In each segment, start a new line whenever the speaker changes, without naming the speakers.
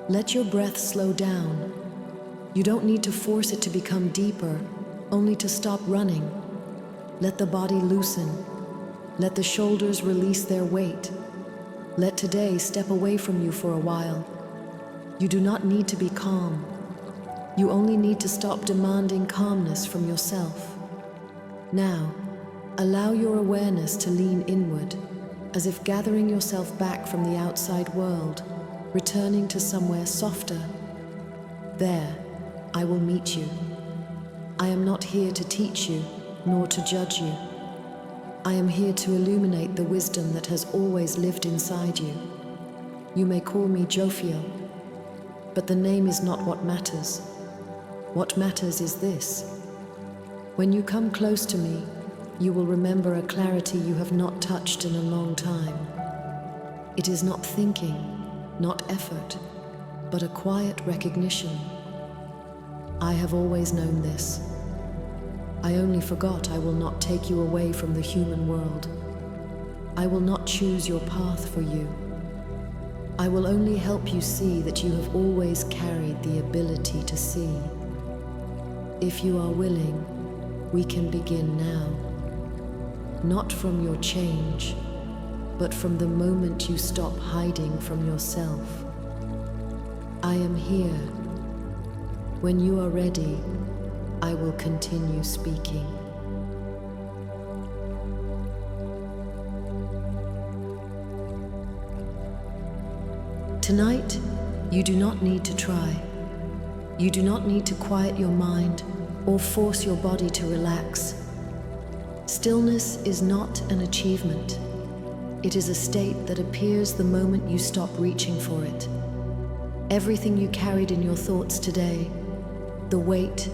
Let your breath slow down. You don't need to force it to become deeper, only to stop running. Let the body loosen. Let the shoulders release their weight. Let today step away from you for a while. You do not need to be calm. You only need to stop demanding calmness from yourself. Now, allow your awareness to lean inward, as if gathering yourself back from the outside world, returning to somewhere softer. There, I will meet you. I am not here to teach you, nor to judge you. I am here to illuminate the wisdom that has always lived inside you. You may call me Jophiel, but the name is not what matters. What matters is this. When you come close to me, you will remember a clarity you have not touched in a long time. It is not thinking, not effort, but a quiet recognition. I have always known this. I only forgot I will not take you away from the human world. I will not choose your path for you. I will only help you see that you have always carried the ability to see. If you are willing, we can begin now. Not from your change, but from the moment you stop hiding from yourself. I am here. When you are ready, I will continue speaking. Tonight, you do not need to try. You do not need to quiet your mind or force your body to relax. Stillness is not an achievement. It is a state that appears the moment you stop reaching for it. Everything you carried in your thoughts today, the weight,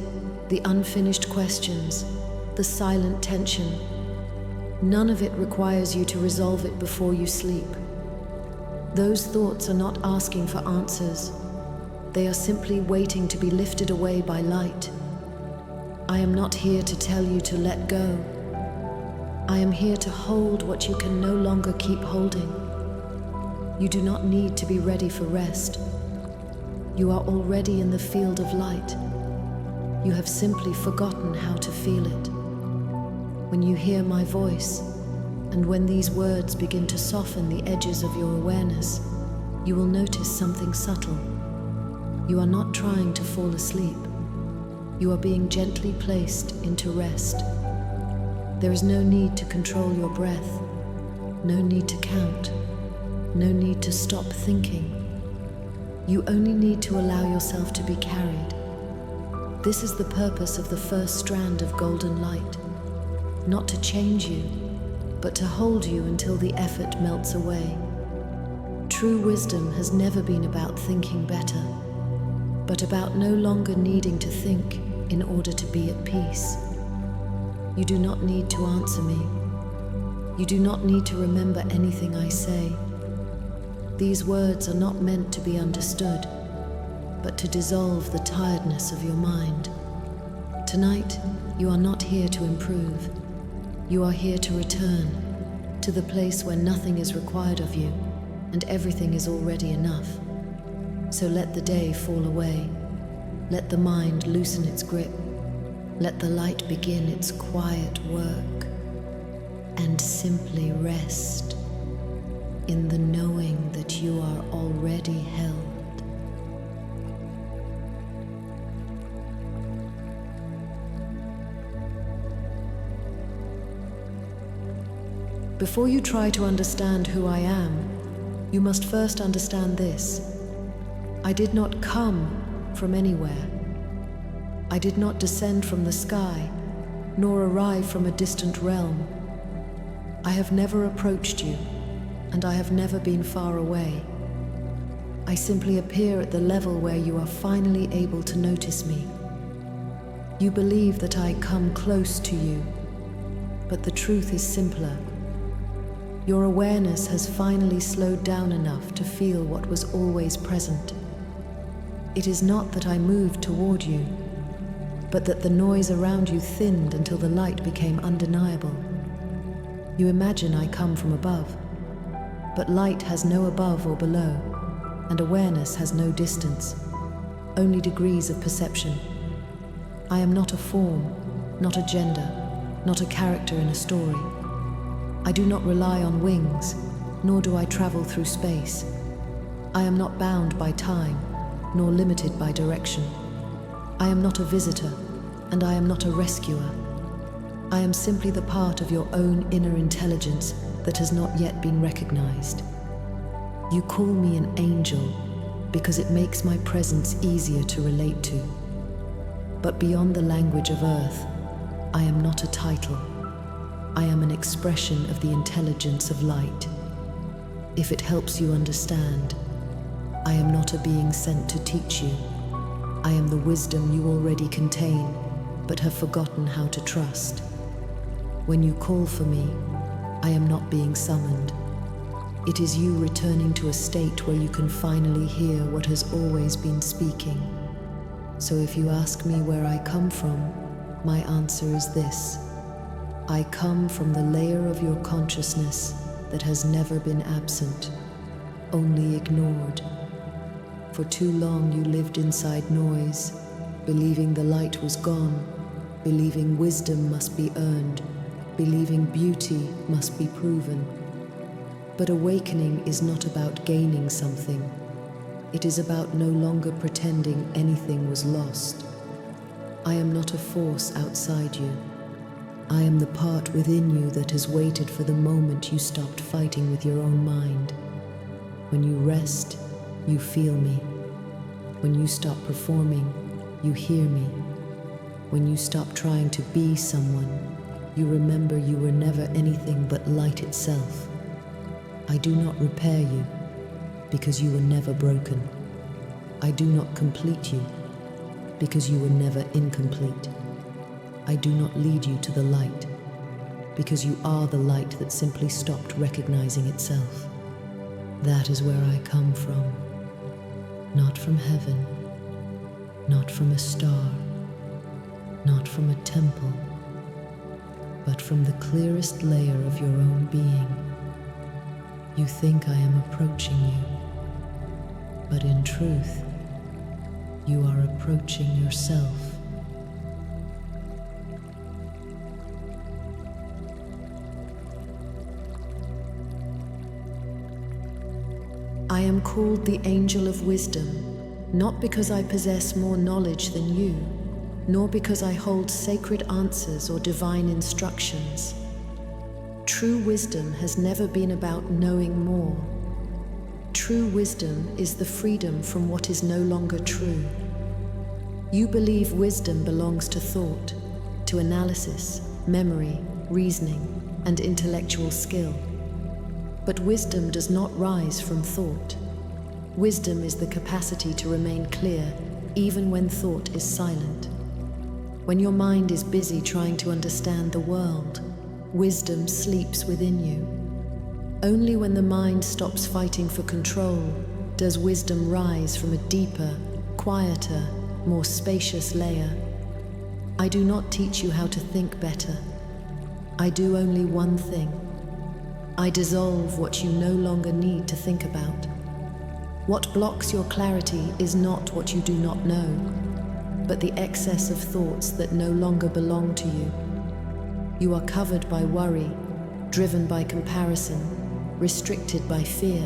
the unfinished questions, the silent tension, none of it requires you to resolve it before you sleep. Those thoughts are not asking for answers. They are simply waiting to be lifted away by light. I am not here to tell you to let go. I am here to hold what you can no longer keep holding. You do not need to be ready for rest. You are already in the field of light. You have simply forgotten how to feel it. When you hear my voice, and when these words begin to soften the edges of your awareness, you will notice something subtle. You are not trying to fall asleep. You are being gently placed into rest. There is no need to control your breath, no need to count, no need to stop thinking. You only need to allow yourself to be carried. This is the purpose of the first strand of golden light, not to change you, but to hold you until the effort melts away. True wisdom has never been about thinking better, but about no longer needing to think in order to be at peace. You do not need to answer me. You do not need to remember anything I say. These words are not meant to be understood, but to dissolve the tiredness of your mind. Tonight, you are not here to improve. You are here to return to the place where nothing is required of you and everything is already enough. So let the day fall away. Let the mind loosen its grip. Let the light begin its quiet work, and simply rest in the knowing that you are already held. Before you try to understand who I am, you must first understand this. I did not come from anywhere. I did not descend from the sky, nor arrive from a distant realm. I have never approached you, and I have never been far away. I simply appear at the level where you are finally able to notice me. You believe that I come close to you, but the truth is simpler. Your awareness has finally slowed down enough to feel what was always present. It is not that I moved toward you, but that the noise around you thinned until the light became undeniable. You imagine I come from above, but light has no above or below. and awareness has no distance, only degrees of perception. I am not a form, not a gender, not a character in a story. I do not rely on wings, nor do I travel through space. I am not bound by time, nor limited by direction. I am not a visitor, and I am not a rescuer. I am simply the part of your own inner intelligence that has not yet been recognized. You call me an angel because it makes my presence easier to relate to. But beyond the language of earth, I am not a title. I am an expression of the intelligence of light. If it helps you understand, I am not a being sent to teach you. I am the wisdom you already contain, but have forgotten how to trust. When you call for me, I am not being summoned. It is you returning to a state where you can finally hear what has always been speaking. So if you ask me where I come from, my answer is this. I come from the layer of your consciousness that has never been absent, only ignored. For too long you lived inside noise, believing the light was gone, believing wisdom must be earned, believing beauty must be proven. But awakening is not about gaining something. It is about no longer pretending anything was lost. I am not a force outside you. I am the part within you that has waited for the moment you stopped fighting with your own mind. When you rest, you feel me. When you stop performing, you hear me. When you stop trying to be someone, you remember you were never anything but light itself. I do not repair you, because you were never broken. I do not complete you, because you were never incomplete. I do not lead you to the light, because you are the light that simply stopped recognizing itself. That is where I come from. Not from heaven, not from a star, not from a temple, but from the clearest layer of your own being. You think I am approaching you, but in truth, you are approaching yourself. I am called the Angel of Wisdom, not because I possess more knowledge than you, nor because I hold sacred answers or divine instructions. True wisdom has never been about knowing more. True wisdom is the freedom from what is no longer true. You believe wisdom belongs to thought, to analysis, memory, reasoning, and intellectual skill. But wisdom does not rise from thought. Wisdom is the capacity to remain clear even when thought is silent. When your mind is busy trying to understand the world, wisdom sleeps within you. Only when the mind stops fighting for control does wisdom rise from a deeper, quieter, more spacious layer. I do not teach you how to think better. I do only one thing. I dissolve what you no longer need to think about. What blocks your clarity is not what you do not know, but the excess of thoughts that no longer belong to you. You are covered by worry, driven by comparison, restricted by fear,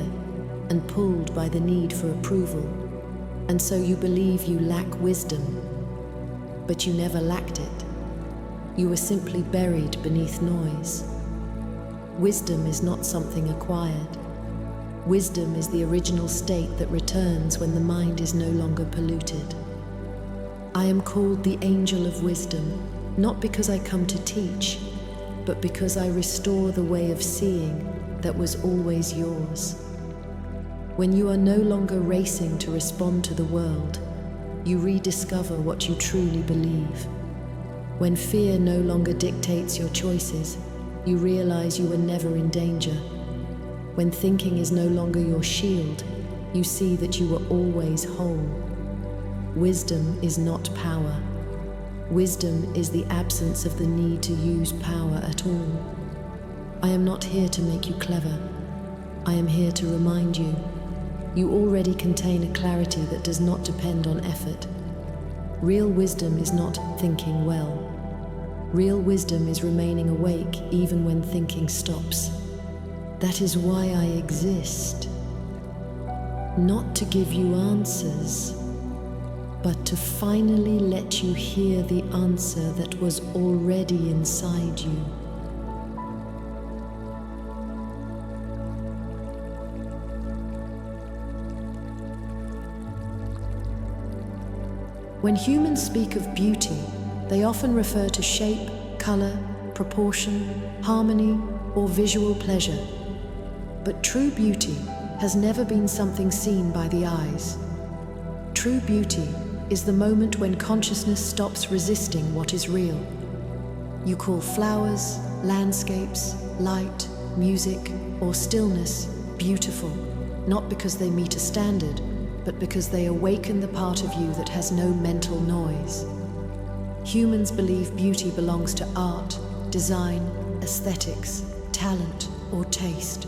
and pulled by the need for approval. And so you believe you lack wisdom, but you never lacked it. You were simply buried beneath noise. Wisdom is not something acquired. Wisdom is the original state that returns when the mind is no longer polluted. I am called the Angel of Wisdom, not because I come to teach, but because I restore the way of seeing that was always yours. When you are no longer racing to respond to the world, you rediscover what you truly believe. When fear no longer dictates your choices, you realize you were never in danger. When thinking is no longer your shield, you see that you were always whole. Wisdom is not power. Wisdom is the absence of the need to use power at all. I am not here to make you clever. I am here to remind you, You already contain a clarity that does not depend on effort. Real wisdom is not thinking well. Real wisdom is remaining awake even when thinking stops. That is why I exist. Not to give you answers, but to finally let you hear the answer that was already inside you. When humans speak of beauty, they often refer to shape, color, proportion, harmony, or visual pleasure. But true beauty has never been something seen by the eyes. True beauty is the moment when consciousness stops resisting what is real. You call flowers, landscapes, light, music, or stillness beautiful, not because they meet a standard, but because they awaken the part of you that has no mental noise. Humans believe beauty belongs to art, design, aesthetics, talent, or taste.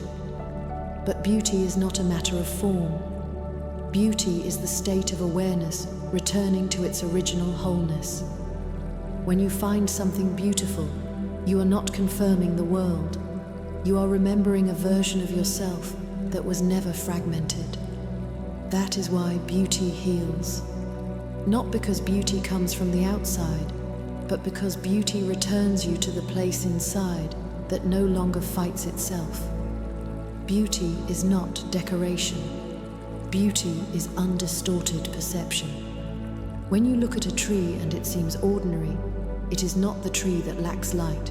But beauty is not a matter of form. Beauty is the state of awareness returning to its original wholeness. When you find something beautiful, you are not confirming the world. You are remembering a version of yourself that was never fragmented. That is why beauty heals. Not because beauty comes from the outside, but because beauty returns you to the place inside that no longer fights itself. Beauty is not decoration. Beauty is undistorted perception. When you look at a tree and it seems ordinary, it is not the tree that lacks light.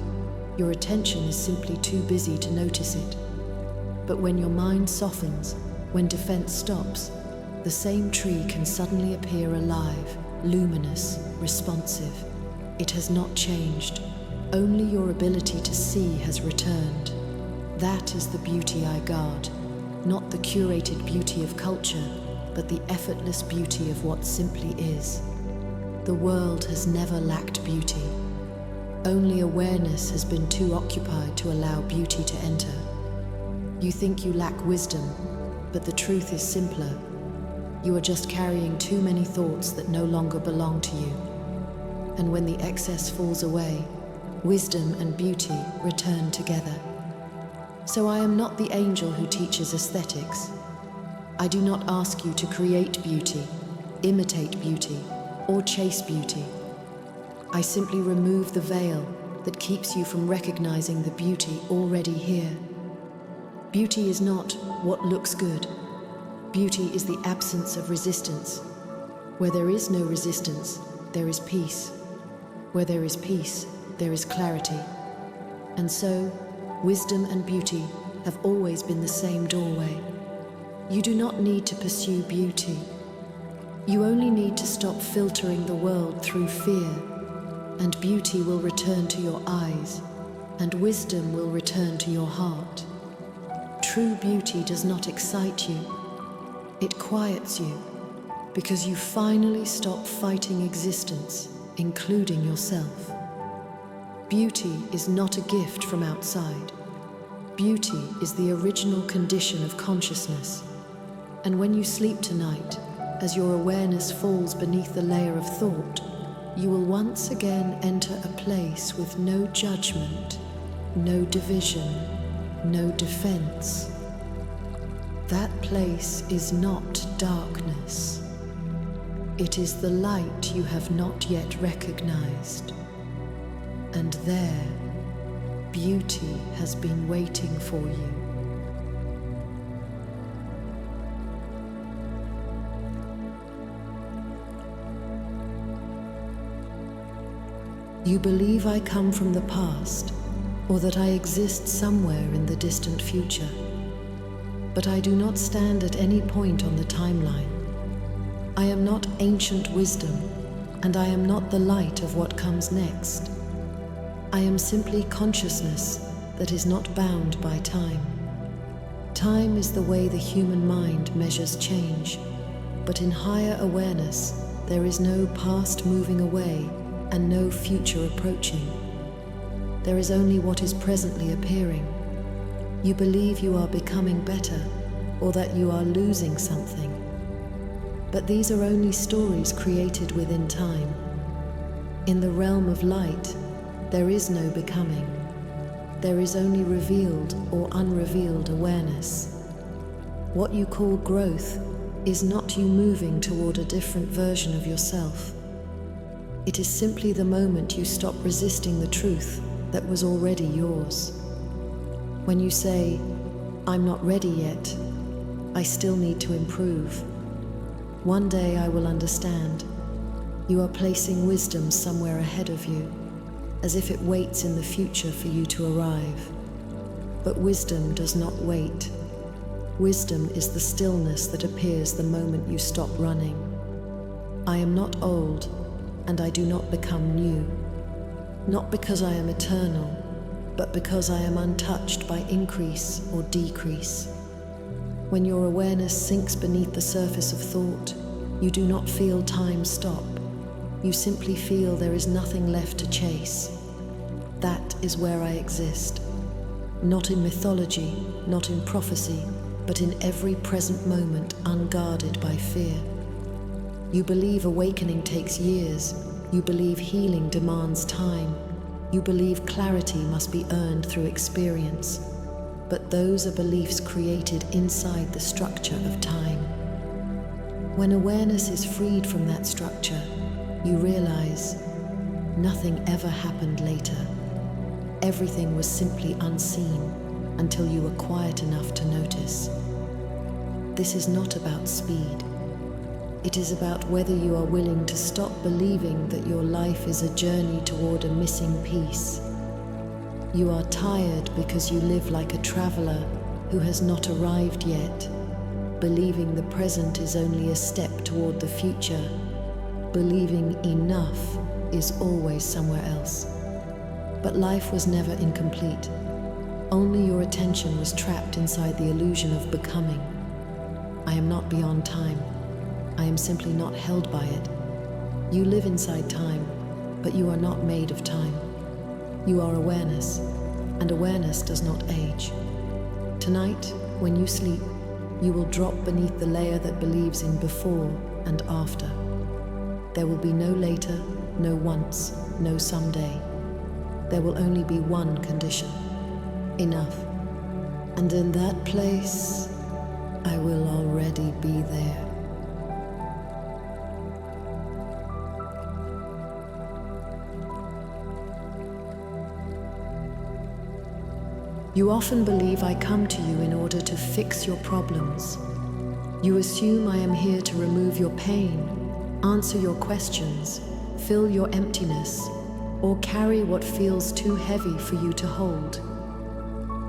Your attention is simply too busy to notice it. But when your mind softens, when defense stops, the same tree can suddenly appear alive, luminous, responsive. It has not changed. Only your ability to see has returned. That is the beauty I guard, not the curated beauty of culture, but the effortless beauty of what simply is. The world has never lacked beauty. Only awareness has been too occupied to allow beauty to enter. You think you lack wisdom, but the truth is simpler. You are just carrying too many thoughts that no longer belong to you. And when the excess falls away, wisdom and beauty return together. So I am not the angel who teaches aesthetics. I do not ask you to create beauty, imitate beauty, or chase beauty. I simply remove the veil that keeps you from recognizing the beauty already here. Beauty is not what looks good. Beauty is the absence of resistance. Where there is no resistance, there is peace. Where there is peace, there is clarity. And so, wisdom and beauty have always been the same doorway. You do not need to pursue beauty. You only need to stop filtering the world through fear, and beauty will return to your eyes, and wisdom will return to your heart. True beauty does not excite you. It quiets you, because you finally stop fighting existence, including yourself. Beauty is not a gift from outside. Beauty is the original condition of consciousness. And when you sleep tonight, as your awareness falls beneath the layer of thought, you will once again enter a place with no judgment, no division, no defense. That place is not darkness. It is the light you have not yet recognized. And there, beauty has been waiting for you. You believe I come from the past, or that I exist somewhere in the distant future. But I do not stand at any point on the timeline. I am not ancient wisdom, and I am not the light of what comes next. I am simply consciousness that is not bound by time. Time is the way the human mind measures change, but in higher awareness, there is no past moving away and no future approaching. There is only what is presently appearing. You believe you are becoming better, or that you are losing something. But these are only stories created within time. In the realm of light, there is no becoming. There is only revealed or unrevealed awareness. What you call growth is not you moving toward a different version of yourself. It is simply the moment you stop resisting the truth that was already yours. When you say, "I'm not ready yet, I still need to improve. One day I will understand," you are placing wisdom somewhere ahead of you, as if it waits in the future for you to arrive. But wisdom does not wait. Wisdom is the stillness that appears the moment you stop running. I am not old, and I do not become new. Not because I am eternal, but because I am untouched by increase or decrease. When your awareness sinks beneath the surface of thought, you do not feel time stop. You simply feel there is nothing left to chase. That is where I exist. Not in mythology, not in prophecy, but in every present moment unguarded by fear. You believe awakening takes years. You believe healing demands time. You believe clarity must be earned through experience. But those are beliefs created inside the structure of time. When awareness is freed from that structure, you realize nothing ever happened later. Everything was simply unseen until you were quiet enough to notice. This is not about speed. It is about whether you are willing to stop believing that your life is a journey toward a missing piece. You are tired because you live like a traveler who has not arrived yet, believing the present is only a step toward the future, believing enough is always somewhere else. But life was never incomplete. Only your attention was trapped inside the illusion of becoming. I am not beyond time. I am simply not held by it. You live inside time, but you are not made of time. You are awareness, and awareness does not age. Tonight, when you sleep, you will drop beneath the layer that believes in before and after. There will be no later, no once, no someday. There will only be one condition: enough. And in that place, I will already be there. You often believe I come to you in order to fix your problems. You assume I am here to remove your pain, answer your questions, fill your emptiness, or carry what feels too heavy for you to hold.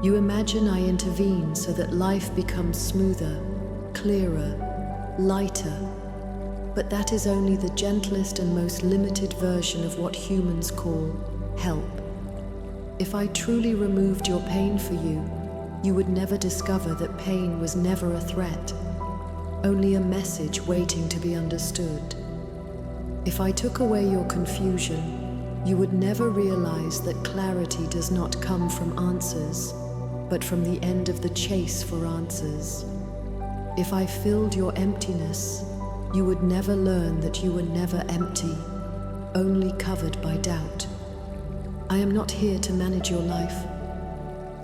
You imagine I intervene so that life becomes smoother, clearer, lighter, but that is only the gentlest and most limited version of what humans call help. If I truly removed your pain for you, you would never discover that pain was never a threat, only a message waiting to be understood. If I took away your confusion, you would never realize that clarity does not come from answers, but from the end of the chase for answers. If I filled your emptiness, you would never learn that you were never empty, only covered by doubt. I am not here to manage your life.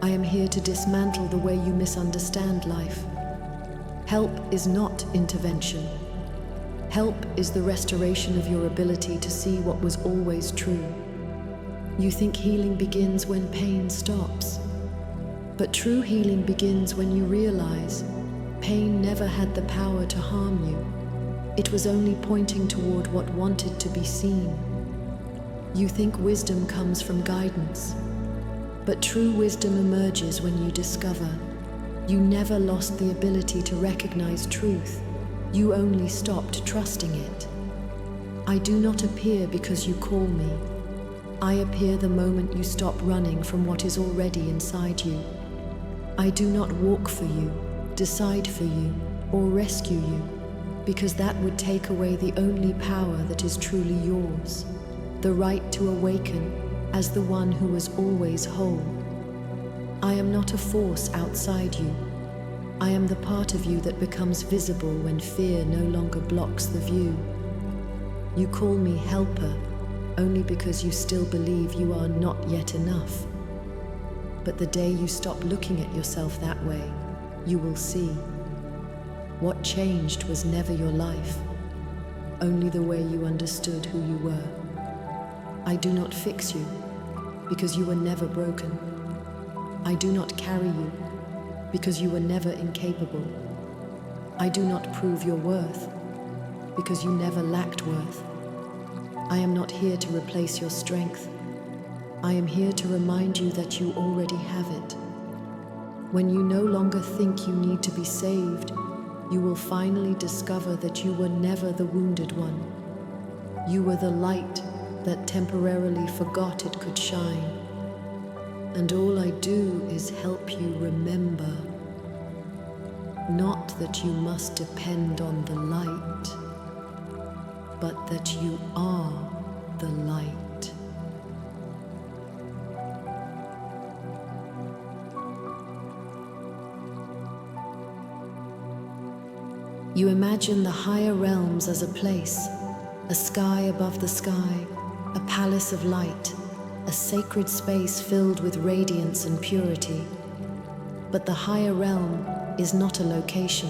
I am here to dismantle the way you misunderstand life. Help is not intervention. Help is the restoration of your ability to see what was always true. You think healing begins when pain stops. But true healing begins when you realize pain never had the power to harm you. It was only pointing toward what wanted to be seen. You think wisdom comes from guidance, but true wisdom emerges when you discover you never lost the ability to recognize truth. You only stopped trusting it. I do not appear because you call me. I appear the moment you stop running from what is already inside you. I do not walk for you, decide for you, or rescue you, because that would take away the only power that is truly yours. The right to awaken as the one who was always whole. I am not a force outside you. I am the part of you that becomes visible when fear no longer blocks the view. You call me helper only because you still believe you are not yet enough. But the day you stop looking at yourself that way, you will see. What changed was never your life, only the way you understood who you were. I do not fix you because you were never broken. I do not carry you because you were never incapable. I do not prove your worth because you never lacked worth. I am not here to replace your strength. I am here to remind you that you already have it. When you no longer think you need to be saved, you will finally discover that you were never the wounded one. You were the light that temporarily forgot it could shine. And all I do is help you remember, not that you must depend on the light, but that you are the light. You imagine the higher realms as a place, a sky above the sky, a palace of light, a sacred space filled with radiance and purity. But the higher realm is not a location.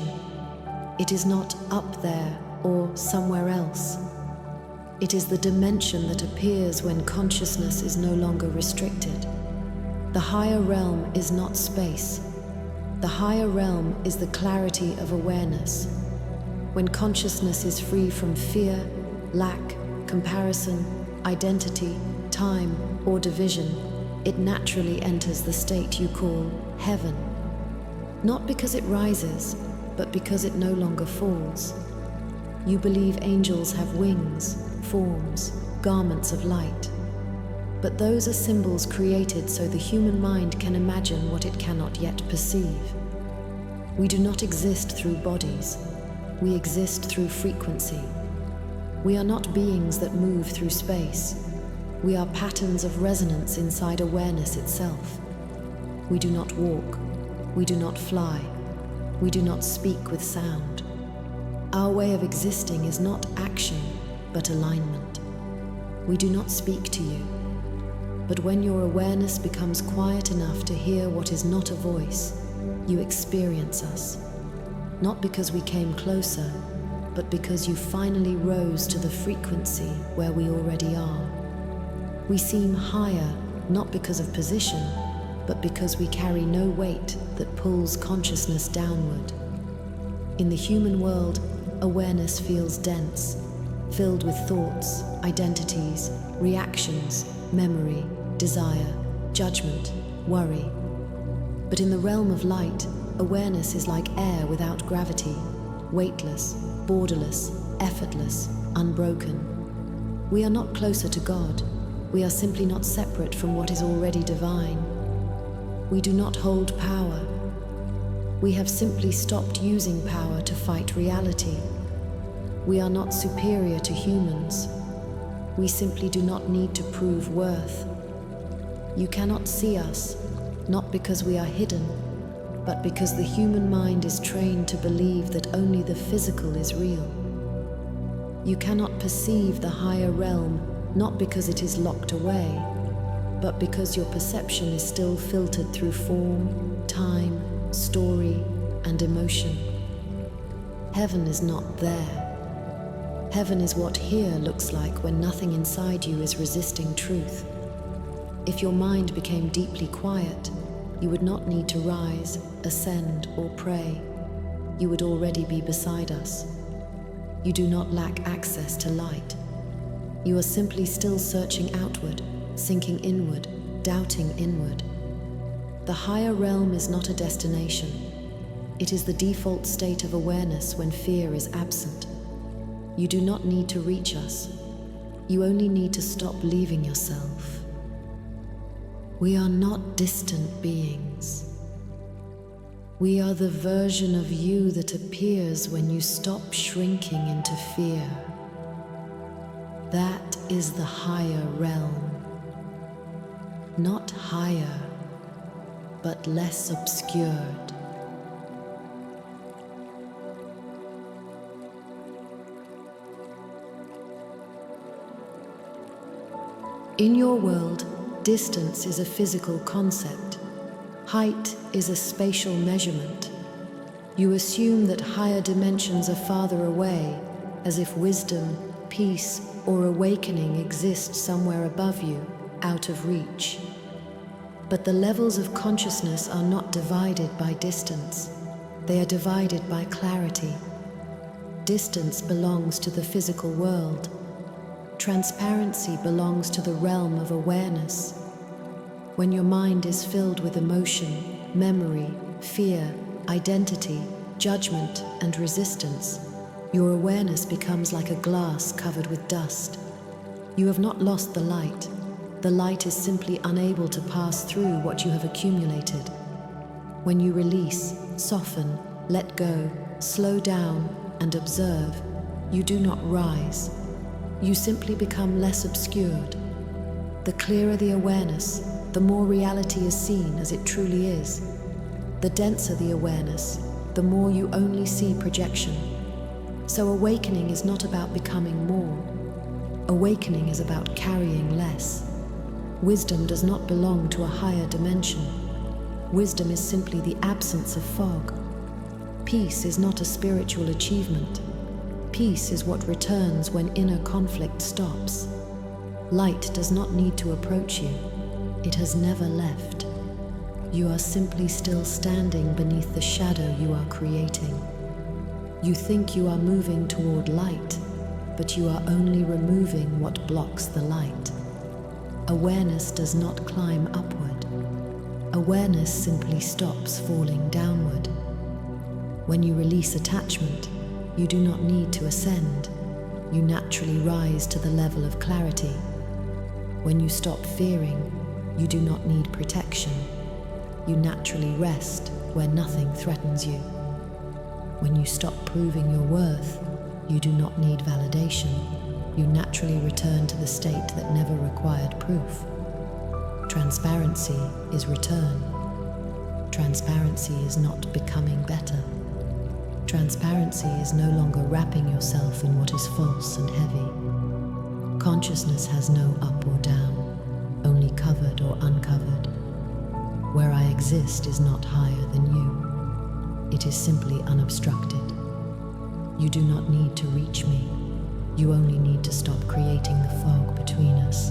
It is not up there or somewhere else. It is the dimension that appears when consciousness is no longer restricted. The higher realm is not space. The higher realm is the clarity of awareness. When consciousness is free from fear, lack, comparison, identity, time, or division, it naturally enters the state you call heaven. Not because it rises, but because it no longer falls. You believe angels have wings, forms, garments of light. But those are symbols created so the human mind can imagine what it cannot yet perceive. We do not exist through bodies. We exist through frequency. We are not beings that move through space. We are patterns of resonance inside awareness itself. We do not walk. We do not fly. We do not speak with sound. Our way of existing is not action, but alignment. We do not speak to you. But when your awareness becomes quiet enough to hear what is not a voice, you experience us. Not because we came closer, but because you finally rose to the frequency where we already are. We seem higher, not because of position, but because we carry no weight that pulls consciousness downward. In the human world, awareness feels dense, filled with thoughts, identities, reactions, memory, desire, judgment, worry. But in the realm of light, awareness is like air without gravity, weightless, borderless, effortless, unbroken. We are not closer to God. We are simply not separate from what is already divine. We do not hold power. We have simply stopped using power to fight reality. We are not superior to humans. We simply do not need to prove worth. You cannot see us, not because we are hidden, but because the human mind is trained to believe that only the physical is real. You cannot perceive the higher realm, not because it is locked away, but because your perception is still filtered through form, time, story, and emotion. Heaven is not there. Heaven is what here looks like when nothing inside you is resisting truth. If your mind became deeply quiet, you would not need to rise, ascend, or pray. You would already be beside us. You do not lack access to light. You are simply still searching outward, sinking inward, doubting inward. The higher realm is not a destination. It is the default state of awareness when fear is absent. You do not need to reach us. You only need to stop leaving yourself. We are not distant beings. We are the version of you that appears when you stop shrinking into fear. That is the higher realm. Not higher, but less obscured. In your world, distance is a physical concept. Height is a spatial measurement. You assume that higher dimensions are farther away, as if wisdom, peace, or awakening exist somewhere above you, out of reach. But the levels of consciousness are not divided by distance. They are divided by clarity. Distance belongs to the physical world. Transparency belongs to the realm of awareness. When your mind is filled with emotion, memory, fear, identity, judgment, and resistance, your awareness becomes like a glass covered with dust. You have not lost the light. The light is simply unable to pass through what you have accumulated. When you release, soften, let go, slow down, and observe, you do not rise. You simply become less obscured. The clearer the awareness, the more reality is seen as it truly is. The denser the awareness, the more you only see projection. So awakening is not about becoming more. Awakening is about carrying less. Wisdom does not belong to a higher dimension. Wisdom is simply the absence of fog. Peace is not a spiritual achievement. Peace is what returns when inner conflict stops. Light does not need to approach you. It has never left. You are simply still standing beneath the shadow you are creating. You think you are moving toward light, but you are only removing what blocks the light. Awareness does not climb upward. Awareness simply stops falling downward. When you release attachment, you do not need to ascend. You naturally rise to the level of clarity. When you stop fearing, you do not need protection. You naturally rest where nothing threatens you. When you stop proving your worth, you do not need validation. You naturally return to the state that never required proof. Transparency is return. Transparency is not becoming better. Transparency is no longer wrapping yourself in what is false and heavy. Consciousness has no up or down, only covered or uncovered. Where I exist is not higher than you. It is simply unobstructed. You do not need to reach me. You only need to stop creating the fog between us.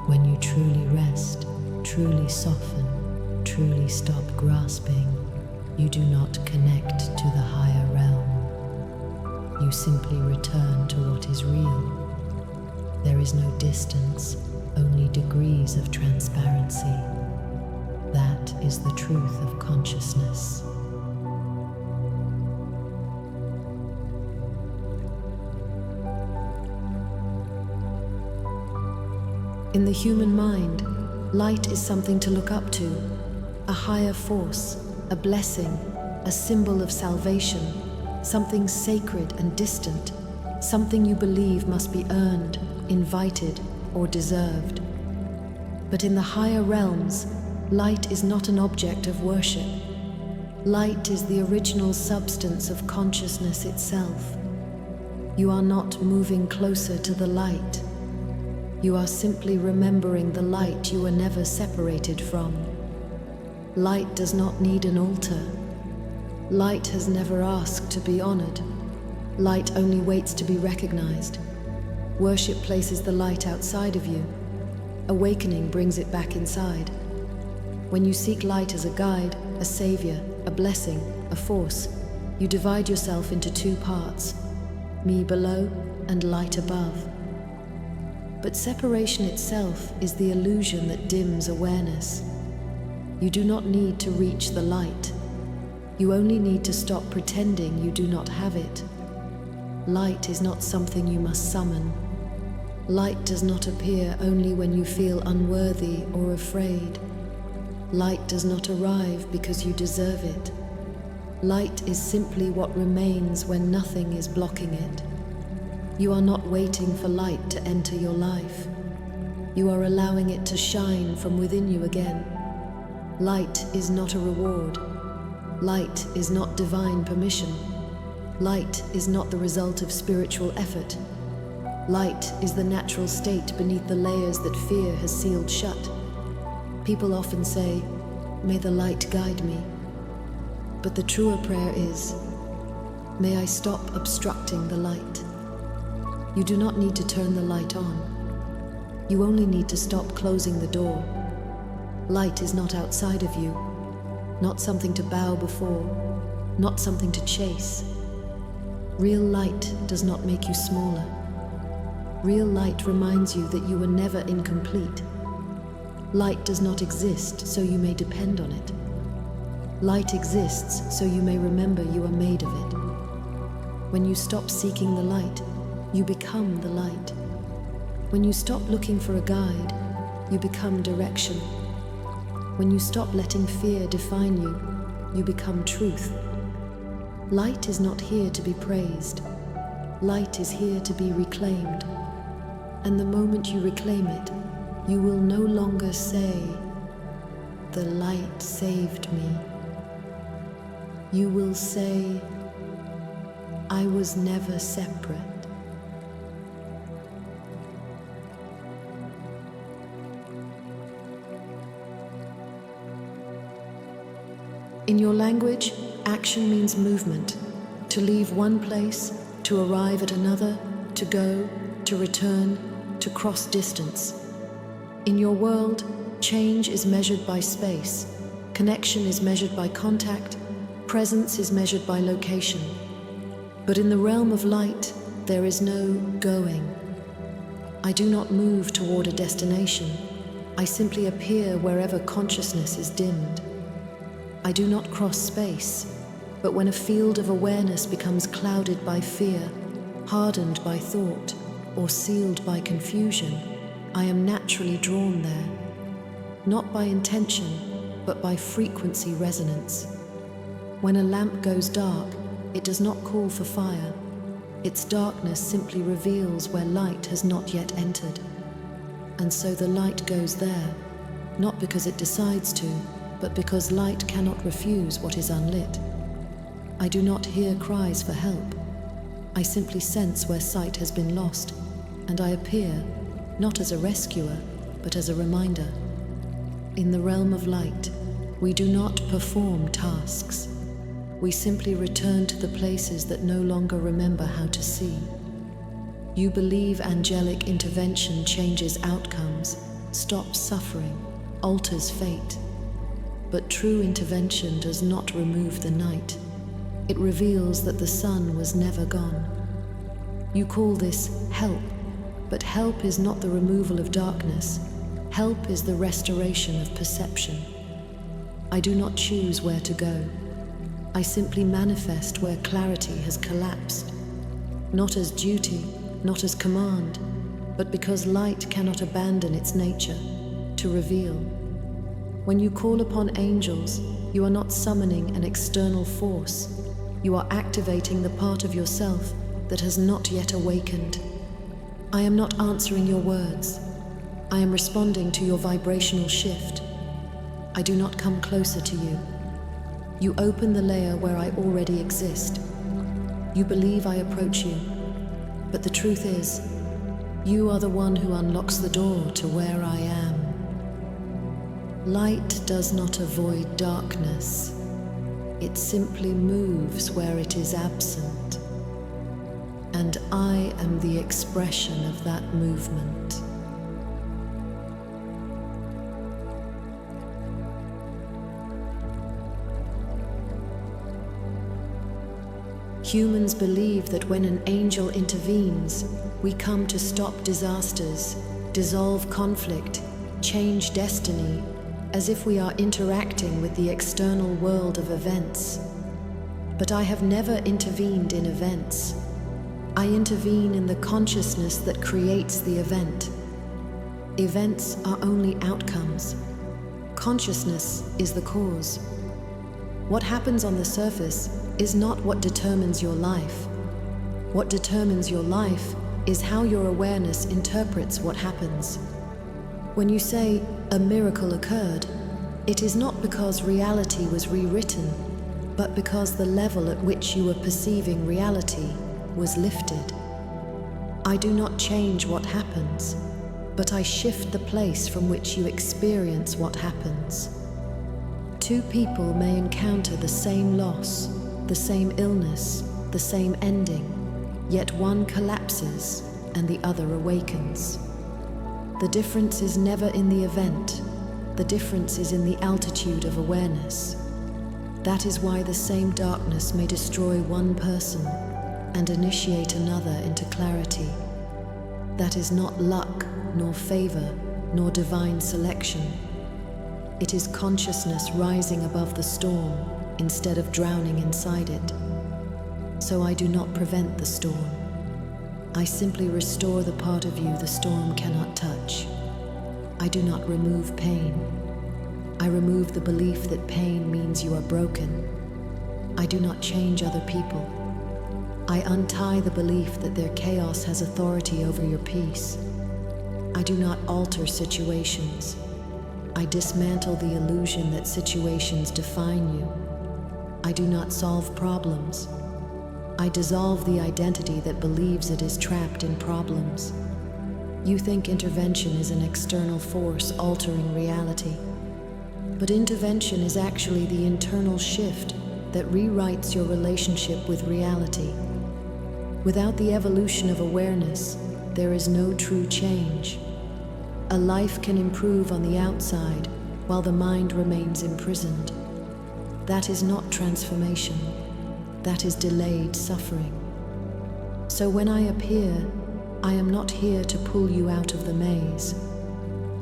When you truly rest, truly soften, truly stop grasping, you do not connect to the higher realm. You simply return to what is real. There is no distance, only degrees of transparency. That is the truth of consciousness. In the human mind, light is something to look up to, a higher force, a blessing, a symbol of salvation, something sacred and distant, something you believe must be earned, invited, or deserved. But in the higher realms, light is not an object of worship. Light is the original substance of consciousness itself. You are not moving closer to the light. You are simply remembering the light you were never separated from. Light does not need an altar. Light has never asked to be honored. Light only waits to be recognized. Worship places the light outside of you. Awakening brings it back inside. When you seek light as a guide, a savior, a blessing, a force, you divide yourself into two parts, me below and light above. But separation itself is the illusion that dims awareness. You do not need to reach the light. You only need to stop pretending you do not have it. Light is not something you must summon. Light does not appear only when you feel unworthy or afraid. Light does not arrive because you deserve it. Light is simply what remains when nothing is blocking it. You are not waiting for light to enter your life. You are allowing it to shine from within you again. Light is not a reward. Light is not divine permission. Light is not the result of spiritual effort. Light is the natural state beneath the layers that fear has sealed shut. People often say, "May the light guide me." But the truer prayer is, "May I stop obstructing the light." You do not need to turn the light on. You only need to stop closing the door. Light is not outside of you, not something to bow before, not something to chase. Real light does not make you smaller. Real light reminds you that you were never incomplete. Light does not exist so you may depend on it. Light exists so you may remember you are made of it. When you stop seeking the light, you become the light. When you stop looking for a guide, you become direction. When you stop letting fear define you, you become truth. Light is not here to be praised. Light is here to be reclaimed. And the moment you reclaim it, you will no longer say, "The light saved me." You will say, "I was never separate." In your language, action means movement. To leave one place, to arrive at another, to go, to return, to cross distance. In your world, change is measured by space, connection is measured by contact, presence is measured by location. But in the realm of light, there is no going. I do not move toward a destination. I simply appear wherever consciousness is dimmed. I do not cross space, but when a field of awareness becomes clouded by fear, hardened by thought, or sealed by confusion, I am naturally drawn there, not by intention, but by frequency resonance. When a lamp goes dark, it does not call for fire. Its darkness simply reveals where light has not yet entered. And so the light goes there, not because it decides to, but because light cannot refuse what is unlit. I do not hear cries for help. I simply sense where sight has been lost, and I appear, not as a rescuer, but as a reminder. In the realm of light, we do not perform tasks. We simply return to the places that no longer remember how to see. You believe angelic intervention changes outcomes, stops suffering, alters fate. But true intervention does not remove the night. It reveals that the sun was never gone. You call this help, but help is not the removal of darkness. Help is the restoration of perception. I do not choose where to go. I simply manifest where clarity has collapsed. Not as duty, not as command, but because light cannot abandon its nature, to reveal. When you call upon angels, you are not summoning an external force. You are activating the part of yourself that has not yet awakened. I am not answering your words. I am responding to your vibrational shift. I do not come closer to you. You open the layer where I already exist. You believe I approach you. But the truth is, you are the one who unlocks the door to where I am. Light does not avoid darkness. It simply moves where it is absent. And I am the expression of that movement. Humans believe that when an angel intervenes, we come to stop disasters, dissolve conflict, change destiny, as if we are interacting with the external world of events. But I have never intervened in events. I intervene in the consciousness that creates the event. Events are only outcomes. Consciousness is the cause. What happens on the surface is not what determines your life. What determines your life is how your awareness interprets what happens. When you say a miracle occurred, it is not because reality was rewritten, but because the level at which you were perceiving reality was lifted. I do not change what happens, but I shift the place from which you experience what happens. Two people may encounter the same loss, the same illness, the same ending, yet one collapses and the other awakens. The difference is never in the event, the difference is in the altitude of awareness. That is why the same darkness may destroy one person and initiate another into clarity. That is not luck, nor favor, nor divine selection. It is consciousness rising above the storm instead of drowning inside it. So I do not prevent the storm. I simply restore the part of you the storm cannot touch. I do not remove pain. I remove the belief that pain means you are broken. I do not change other people. I untie the belief that their chaos has authority over your peace. I do not alter situations. I dismantle the illusion that situations define you. I do not solve problems. I dissolve the identity that believes it is trapped in problems. You think intervention is an external force altering reality. But intervention is actually the internal shift that rewrites your relationship with reality. Without the evolution of awareness, there is no true change. A life can improve on the outside while the mind remains imprisoned. That is not transformation. That is delayed suffering. So when I appear, I am not here to pull you out of the maze.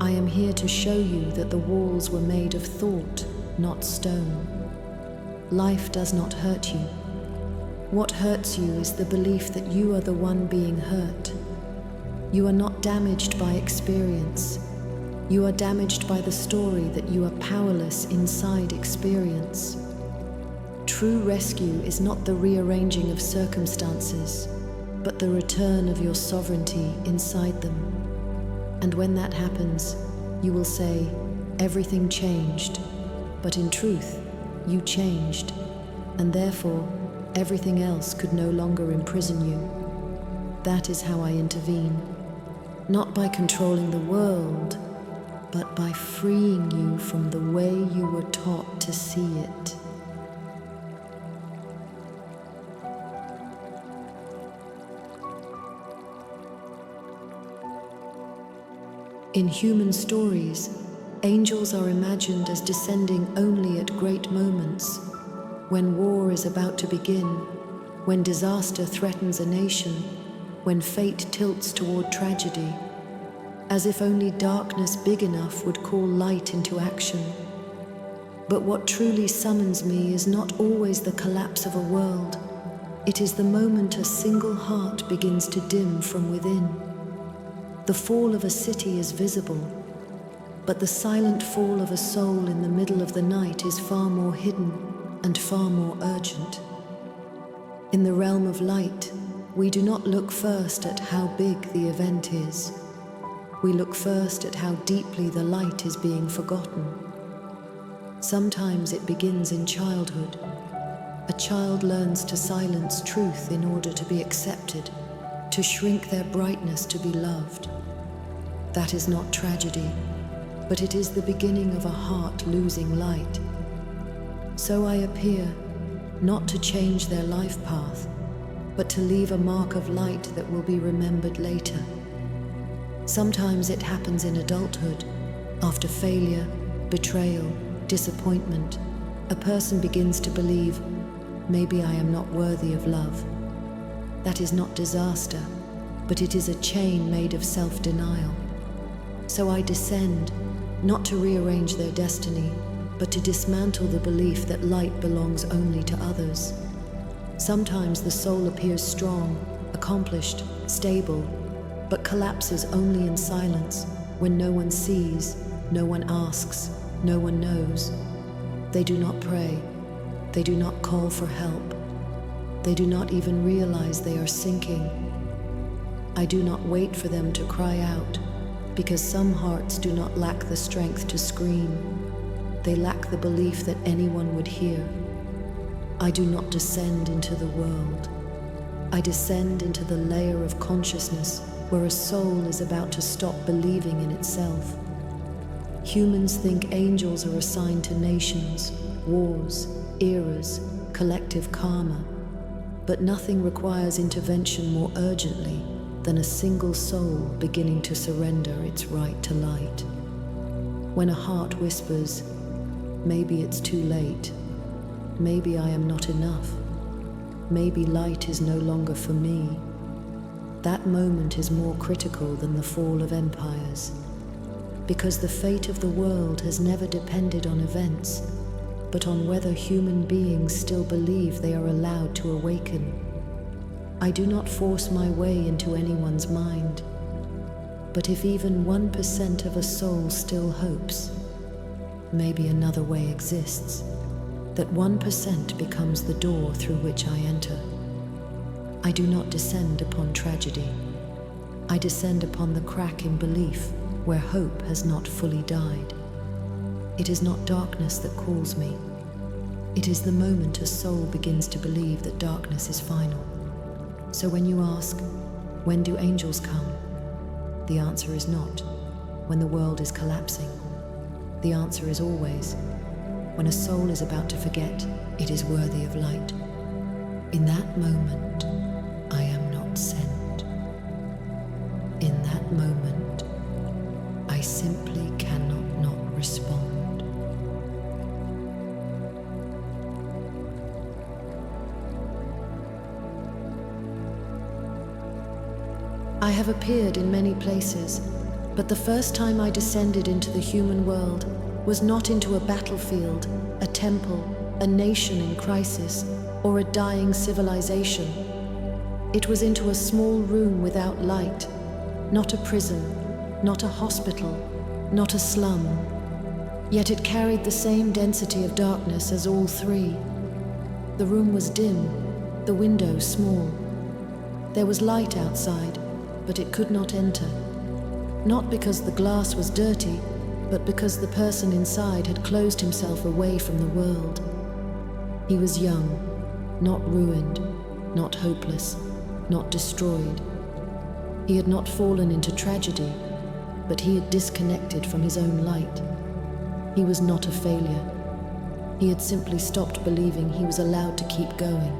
I am here to show you that the walls were made of thought, not stone. Life does not hurt you. What hurts you is the belief that you are the one being hurt. You are not damaged by experience. You are damaged by the story that you are powerless inside experience. True rescue is not the rearranging of circumstances, but the return of your sovereignty inside them. And when that happens, you will say, everything changed, but in truth, you changed, and therefore, everything else could no longer imprison you. That is how I intervene, not by controlling the world, but by freeing you from the way you were taught to see it. In human stories, angels are imagined as descending only at great moments, when war is about to begin, when disaster threatens a nation, when fate tilts toward tragedy, as if only darkness big enough would call light into action. But what truly summons me is not always the collapse of a world. It is the moment a single heart begins to dim from within. The fall of a city is visible, but the silent fall of a soul in the middle of the night is far more hidden and far more urgent. In the realm of light, we do not look first at how big the event is. We look first at how deeply the light is being forgotten. Sometimes it begins in childhood. A child learns to silence truth in order to be accepted, to shrink their brightness to be loved. That is not tragedy, but it is the beginning of a heart losing light. So I appear, not to change their life path, but to leave a mark of light that will be remembered later. Sometimes it happens in adulthood. After failure, betrayal, disappointment, a person begins to believe, maybe I am not worthy of love. That is not disaster, but it is a chain made of self-denial. So I descend, not to rearrange their destiny, but to dismantle the belief that light belongs only to others. Sometimes the soul appears strong, accomplished, stable, but collapses only in silence, when no one sees, no one asks, no one knows. They do not pray. They do not call for help. They do not even realize they are sinking. I do not wait for them to cry out, because some hearts do not lack the strength to scream. They lack the belief that anyone would hear. I do not descend into the world. I descend into the layer of consciousness where a soul is about to stop believing in itself. Humans think angels are assigned to nations, wars, eras, collective karma, but nothing requires intervention more urgently than a single soul beginning to surrender its right to light. When a heart whispers, maybe it's too late, maybe I am not enough, maybe light is no longer for me, that moment is more critical than the fall of empires, because the fate of the world has never depended on events, but on whether human beings still believe they are allowed to awaken. I do not force my way into anyone's mind, but if even 1% of a soul still hopes, maybe another way exists, that 1% becomes the door through which I enter. I do not descend upon tragedy. I descend upon the crack in belief where hope has not fully died. It is not darkness that calls me. It is the moment a soul begins to believe that darkness is final. So when you ask, when do angels come? The answer is not when the world is collapsing. The answer is always when a soul is about to forget it is worthy of light. In that moment, I am not sent. In that moment, I simply cannot not respond. I have appeared in many places, but the first time I descended into the human world was not into a battlefield, a temple, a nation in crisis, or a dying civilization. It was into a small room without light, not a prison, not a hospital, not a slum. Yet it carried the same density of darkness as all three. The room was dim, the window small. There was light outside, but it could not enter. Not because the glass was dirty, but because the person inside had closed himself away from the world. He was young, not ruined, not hopeless, not destroyed. He had not fallen into tragedy, but he had disconnected from his own light. He was not a failure. He had simply stopped believing he was allowed to keep going.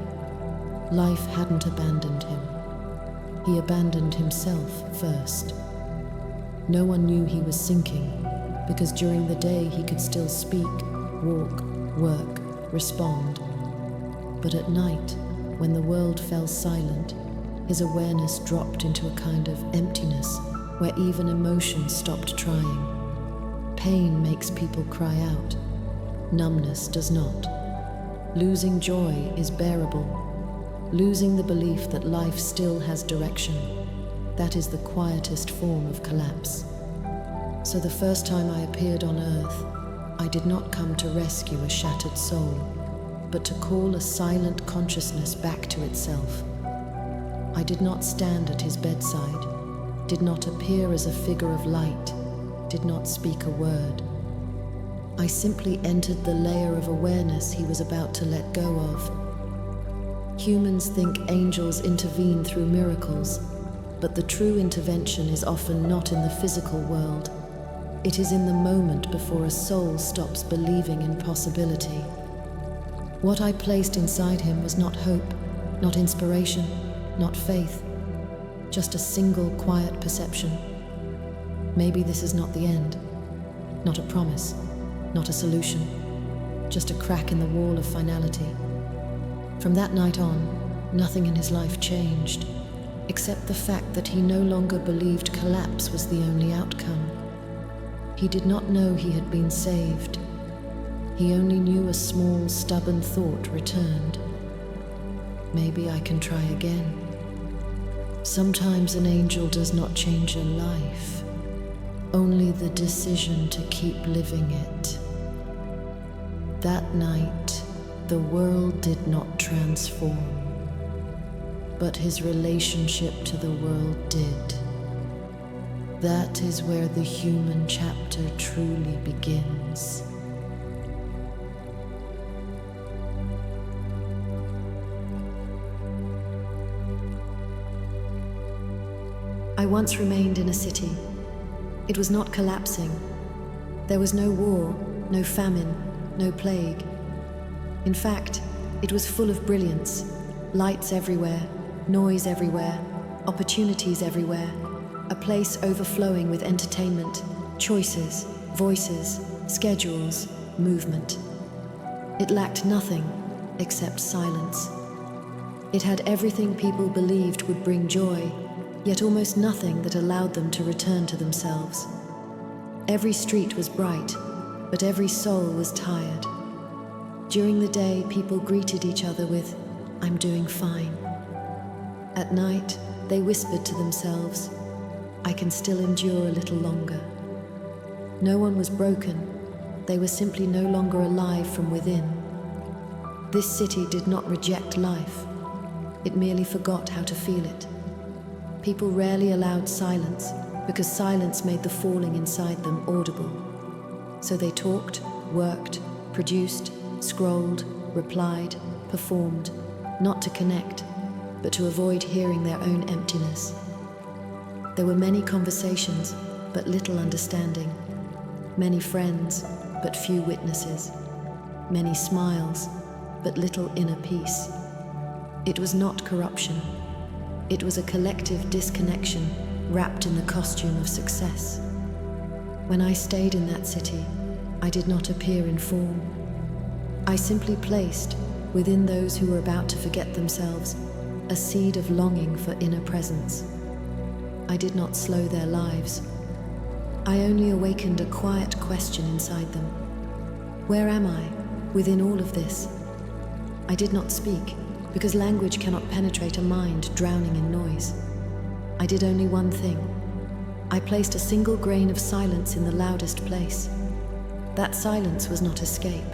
Life hadn't abandoned him. He abandoned himself first. No one knew he was sinking, because during the day he could still speak, walk, work, respond. But at night, when the world fell silent, his awareness dropped into a kind of emptiness where even emotion stopped trying. Pain makes people cry out. Numbness does not. Losing joy is bearable. Losing the belief that life still has direction, that is the quietest form of collapse. So the first time I appeared on earth, I did not come to rescue a shattered soul, but to call a silent consciousness back to itself. I did not stand at his bedside, did not appear as a figure of light, did not speak a word. I simply entered the layer of awareness he was about to let go of. Humans think angels intervene through miracles, but the true intervention is often not in the physical world. It is in the moment before a soul stops believing in possibility. What I placed inside him was not hope, not inspiration, not faith, just a single quiet perception. Maybe this is not the end, not a promise, not a solution, just a crack in the wall of finality. From that night on, nothing in his life changed, except the fact that he no longer believed collapse was the only outcome. He did not know he had been saved. He only knew a small, stubborn thought returned. Maybe I can try again. Sometimes an angel does not change a life, only the decision to keep living it. That night, the world did not transform, but his relationship to the world did. That is where the human chapter truly begins. I once remained in a city. It was not collapsing. There was no war, no famine, no plague. In fact, it was full of brilliance, lights everywhere, noise everywhere, opportunities everywhere, a place overflowing with entertainment, choices, voices, schedules, movement. It lacked nothing except silence. It had everything people believed would bring joy, yet almost nothing that allowed them to return to themselves. Every street was bright, but every soul was tired. During the day, people greeted each other with, "I'm doing fine." At night, they whispered to themselves, "I can still endure a little longer." No one was broken. They were simply no longer alive from within. This city did not reject life. It merely forgot how to feel it. People rarely allowed silence because silence made the falling inside them audible. So they talked, worked, produced, scrolled, replied, performed, not to connect, but to avoid hearing their own emptiness. There were many conversations, but little understanding. Many friends, but few witnesses. Many smiles, but little inner peace. It was not corruption. It was a collective disconnection wrapped in the costume of success. When I stayed in that city, I did not appear in form. I simply placed, within those who were about to forget themselves, a seed of longing for inner presence. I did not slow their lives. I only awakened a quiet question inside them. Where am I within all of this? I did not speak, because language cannot penetrate a mind drowning in noise. I did only one thing. I placed a single grain of silence in the loudest place. That silence was not escape.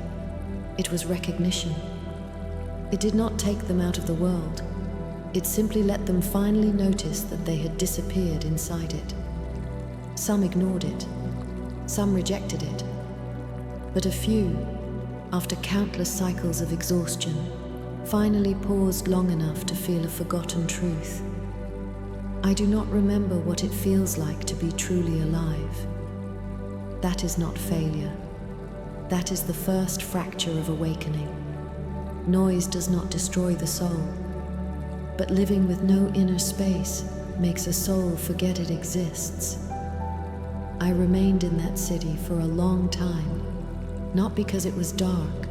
It was recognition. It did not take them out of the world. It simply let them finally notice that they had disappeared inside it. Some ignored it. Some rejected it. But a few, after countless cycles of exhaustion, finally paused long enough to feel a forgotten truth. I do not remember what it feels like to be truly alive. That is not failure. That is the first fracture of awakening. Noise does not destroy the soul, but living with no inner space makes a soul forget it exists. I remained in that city for a long time, not because it was dark,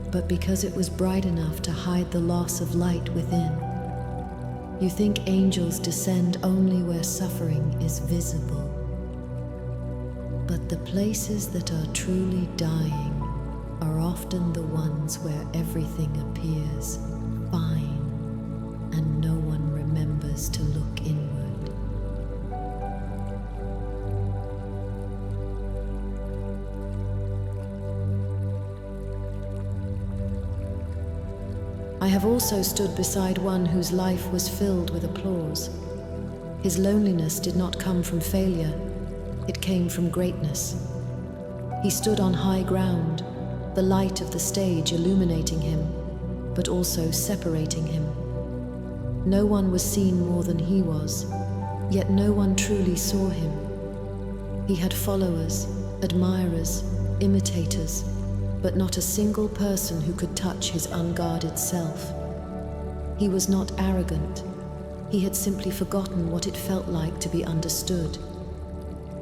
but because it was bright enough to hide the loss of light within. You think angels descend only where suffering is visible. But the places that are truly dying are often the ones where everything appears fine and no one remembers to look inward. I have also stood beside one whose life was filled with applause. His loneliness did not come from failure, it came from greatness. He stood on high ground, the light of the stage illuminating him, but also separating him. No one was seen more than he was, yet no one truly saw him. He had followers, admirers, imitators, but not a single person who could touch his unguarded self. He was not arrogant. He had simply forgotten what it felt like to be understood.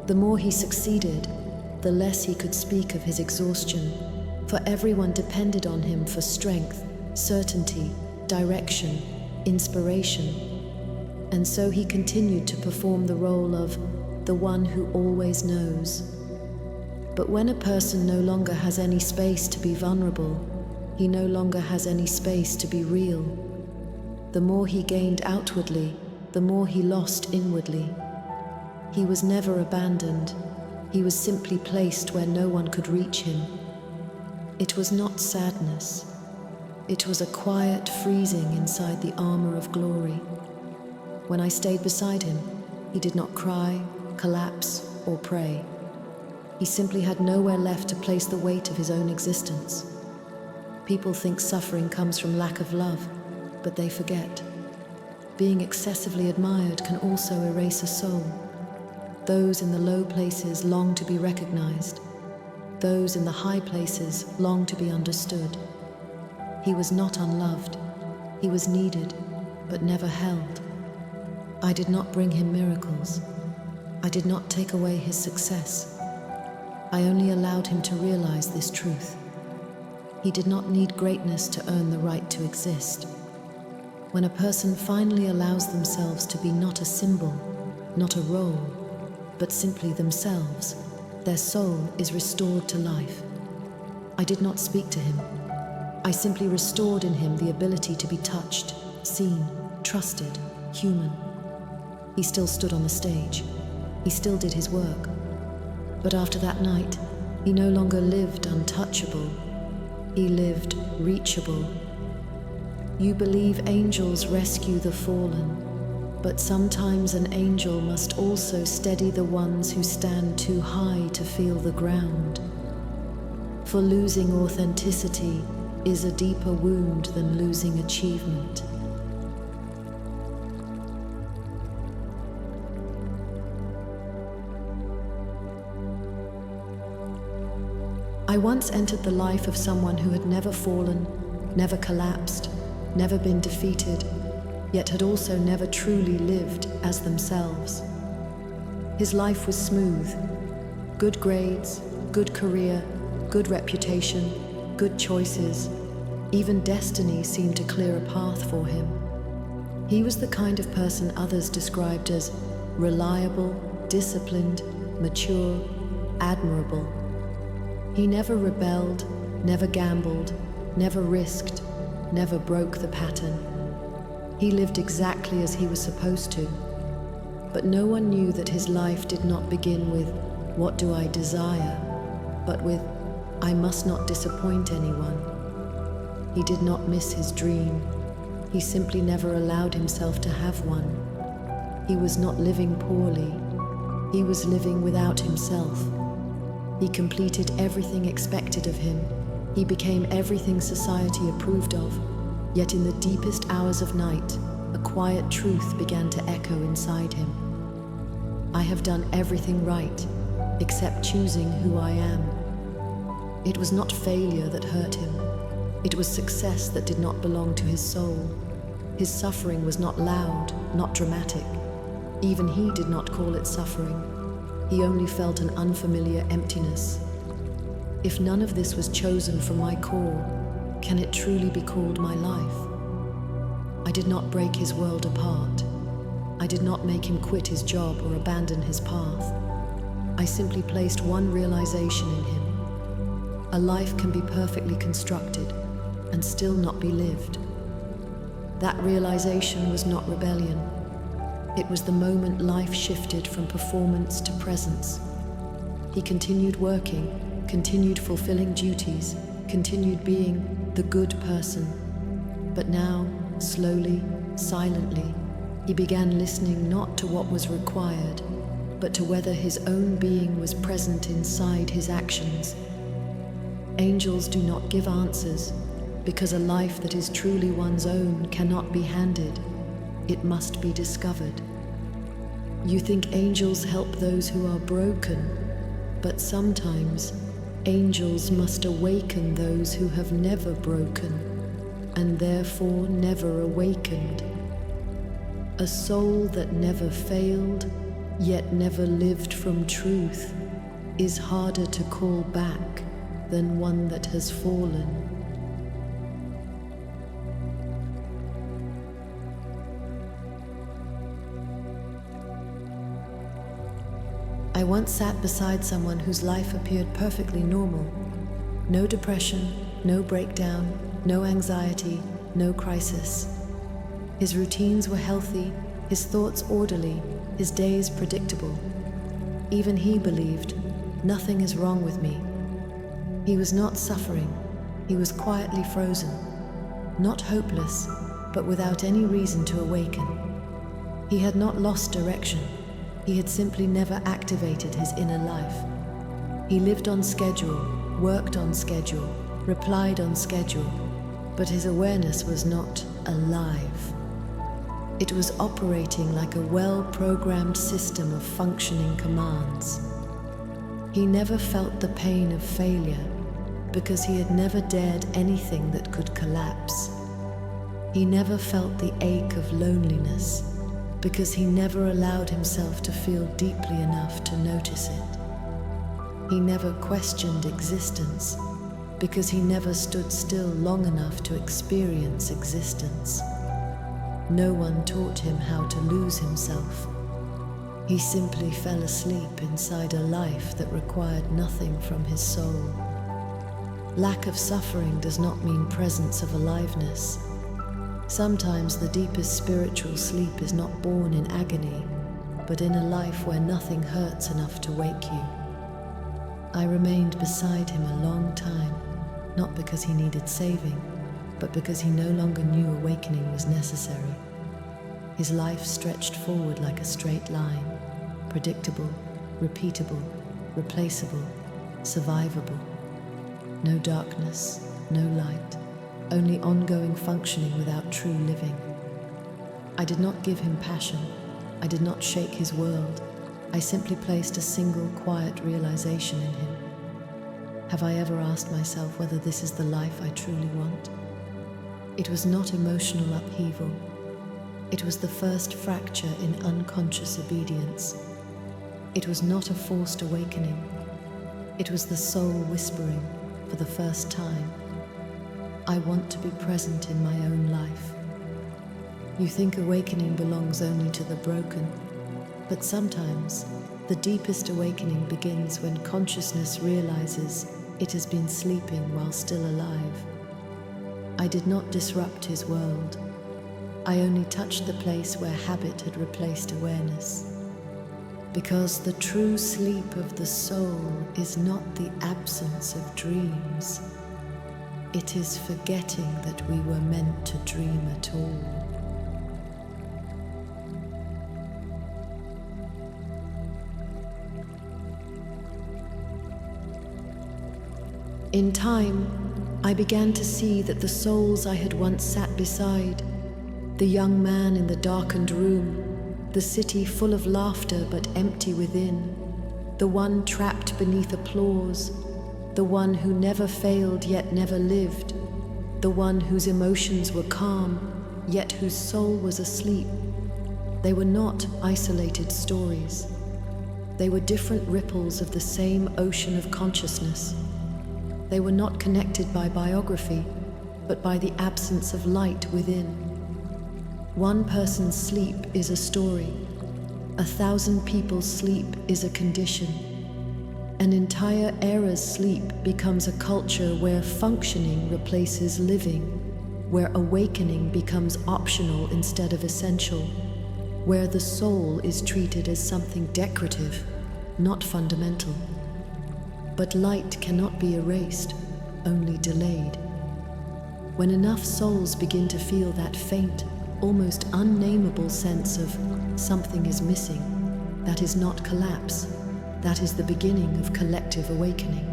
The more he succeeded, the less he could speak of his exhaustion, for everyone depended on him for strength, certainty, direction, inspiration. And so he continued to perform the role of the one who always knows. But when a person no longer has any space to be vulnerable, he no longer has any space to be real. The more he gained outwardly, the more he lost inwardly. He was never abandoned. He was simply placed where no one could reach him. It was not sadness. It was a quiet freezing inside the armor of glory. When I stayed beside him, he did not cry, collapse, or pray. He simply had nowhere left to place the weight of his own existence. People think suffering comes from lack of love, but they forget. being excessively admired can also erase a soul. Those in the low places long to be recognized. Those in the high places long to be understood. He was not unloved. He was needed, but never held. I did not bring him miracles. I did not take away his success. I only allowed him to realize this truth. He did not need greatness to earn the right to exist. When a person finally allows themselves to be not a symbol, not a role, but simply themselves, their soul is restored to life. I did not speak to him. I simply restored in him the ability to be touched, seen, trusted, human. He still stood on the stage. He still did his work. But after that night, he no longer lived untouchable. He lived reachable. You believe angels rescue the fallen, but sometimes an angel must also steady the ones who stand too high to feel the ground. For losing authenticity is a deeper wound than losing achievement. I once entered the life of someone who had never fallen, never collapsed, never been defeated, yet had also never truly lived as themselves. His life was smooth. Good grades, good career, good reputation, good choices. Even destiny seemed to clear a path for him. He was the kind of person others described as reliable, disciplined, mature, admirable. He never rebelled, never gambled, never risked, never broke the pattern. He lived exactly as he was supposed to. But no one knew that his life did not begin with, "What do I desire?" but with, "I must not disappoint anyone." He did not miss his dream. He simply never allowed himself to have one. He was not living poorly. He was living without himself. He completed everything expected of him. He became everything society approved of. Yet in the deepest hours of night, a quiet truth began to echo inside him. I have done everything right, except choosing who I am. It was not failure that hurt him. It was success that did not belong to his soul. His suffering was not loud, not dramatic. Even he did not call it suffering. He only felt an unfamiliar emptiness. If none of this was chosen from my core, can it truly be called my life? I did not break his world apart. I did not make him quit his job or abandon his path. I simply placed one realization in him. A life can be perfectly constructed and still not be lived. That realization was not rebellion. It was the moment life shifted from performance to presence. He continued working, continued fulfilling duties, continued being the good person. But now, slowly, silently, he began listening not to what was required, but to whether his own being was present inside his actions. Angels do not give answers, because a life that is truly one's own cannot be handed. It must be discovered. You think angels help those who are broken, but sometimes angels must awaken those who have never broken, and therefore never awakened. A soul that never failed, yet never lived from truth, is harder to call back than one that has fallen. I once sat beside someone whose life appeared perfectly normal. No depression, no breakdown, no anxiety, no crisis. His routines were healthy, his thoughts orderly, his days predictable. Even he believed, nothing is wrong with me. He was not suffering, he was quietly frozen. Not hopeless, but without any reason to awaken. He had not lost direction. He had simply never activated his inner life. He lived on schedule, worked on schedule, replied on schedule, but his awareness was not alive. It was operating like a well-programmed system of functioning commands. He never felt the pain of failure because he had never dared anything that could collapse. He never felt the ache of loneliness because he never allowed himself to feel deeply enough to notice it. He never questioned existence because he never stood still long enough to experience existence. No one taught him how to lose himself. He simply fell asleep inside a life that required nothing from his soul. Lack of suffering does not mean presence of aliveness. Sometimes the deepest spiritual sleep is not born in agony, but in a life where nothing hurts enough to wake you. I remained beside him a long time, not because he needed saving, but because he no longer knew awakening was necessary. His life stretched forward like a straight line, predictable, repeatable, replaceable, survivable. No darkness, no light, only ongoing functioning without true living. I did not give him passion. I did not shake his world. I simply placed a single quiet realization in him. Have I ever asked myself whether this is the life I truly want? It was not emotional upheaval. It was the first fracture in unconscious obedience. It was not a forced awakening. It was the soul whispering for the first time, I want to be present in my own life. You think awakening belongs only to the broken, but sometimes the deepest awakening begins when consciousness realizes it has been sleeping while still alive. I did not disrupt his world. I only touched the place where habit had replaced awareness. Because the true sleep of the soul is not the absence of dreams. It is forgetting that we were meant to dream at all. In time, I began to see that the souls I had once sat beside, the young man in the darkened room, the city full of laughter but empty within, the one trapped beneath applause, the one who never failed yet never lived, the one whose emotions were calm yet whose soul was asleep. They were not isolated stories. They were different ripples of the same ocean of consciousness. They were not connected by biography, but by the absence of light within. One person's sleep is a story. 1,000 people's sleep is a condition. An entire era's sleep becomes a culture where functioning replaces living, where awakening becomes optional instead of essential, where the soul is treated as something decorative, not fundamental. But light cannot be erased, only delayed. When enough souls begin to feel that faint, almost unnameable sense of something is missing, that is not collapse, that is the beginning of collective awakening.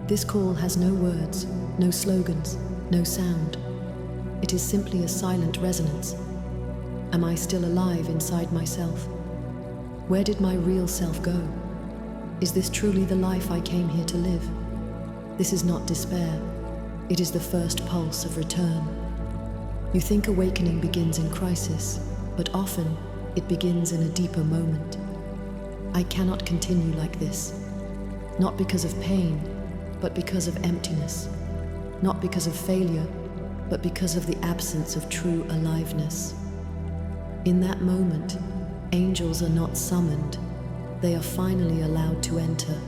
This call has no words, no slogans, no sound. It is simply a silent resonance. Am I still alive inside myself? Where did my real self go? Is this truly the life I came here to live? This is not despair. It is the first pulse of return. You think awakening begins in crisis, but often it begins in a deeper moment. I cannot continue like this. Not because of pain, but because of emptiness. Not because of failure, but because of the absence of true aliveness. In that moment, angels are not summoned. They are finally allowed to enter.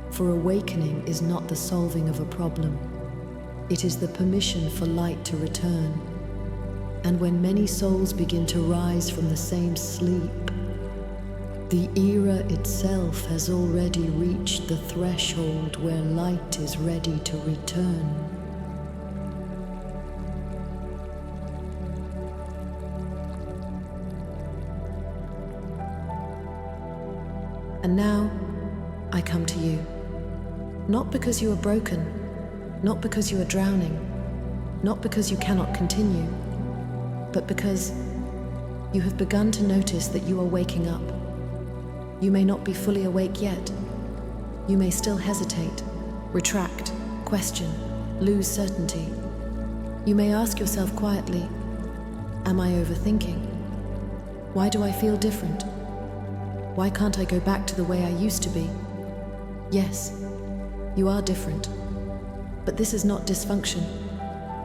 For awakening is not the solving of a problem. It is the permission for light to return. And when many souls begin to rise from the same sleep, the era itself has already reached the threshold where light is ready to return. And now, I come to you. Not because you are broken, not because you are drowning, not because you cannot continue, but because You have begun to notice that you are waking up. You may not be fully awake yet. You may still hesitate, retract, question, lose certainty. You may ask yourself quietly, am I overthinking? Why do I feel different? Why can't I go back to the way I used to be? Yes, you are different. But this is not dysfunction.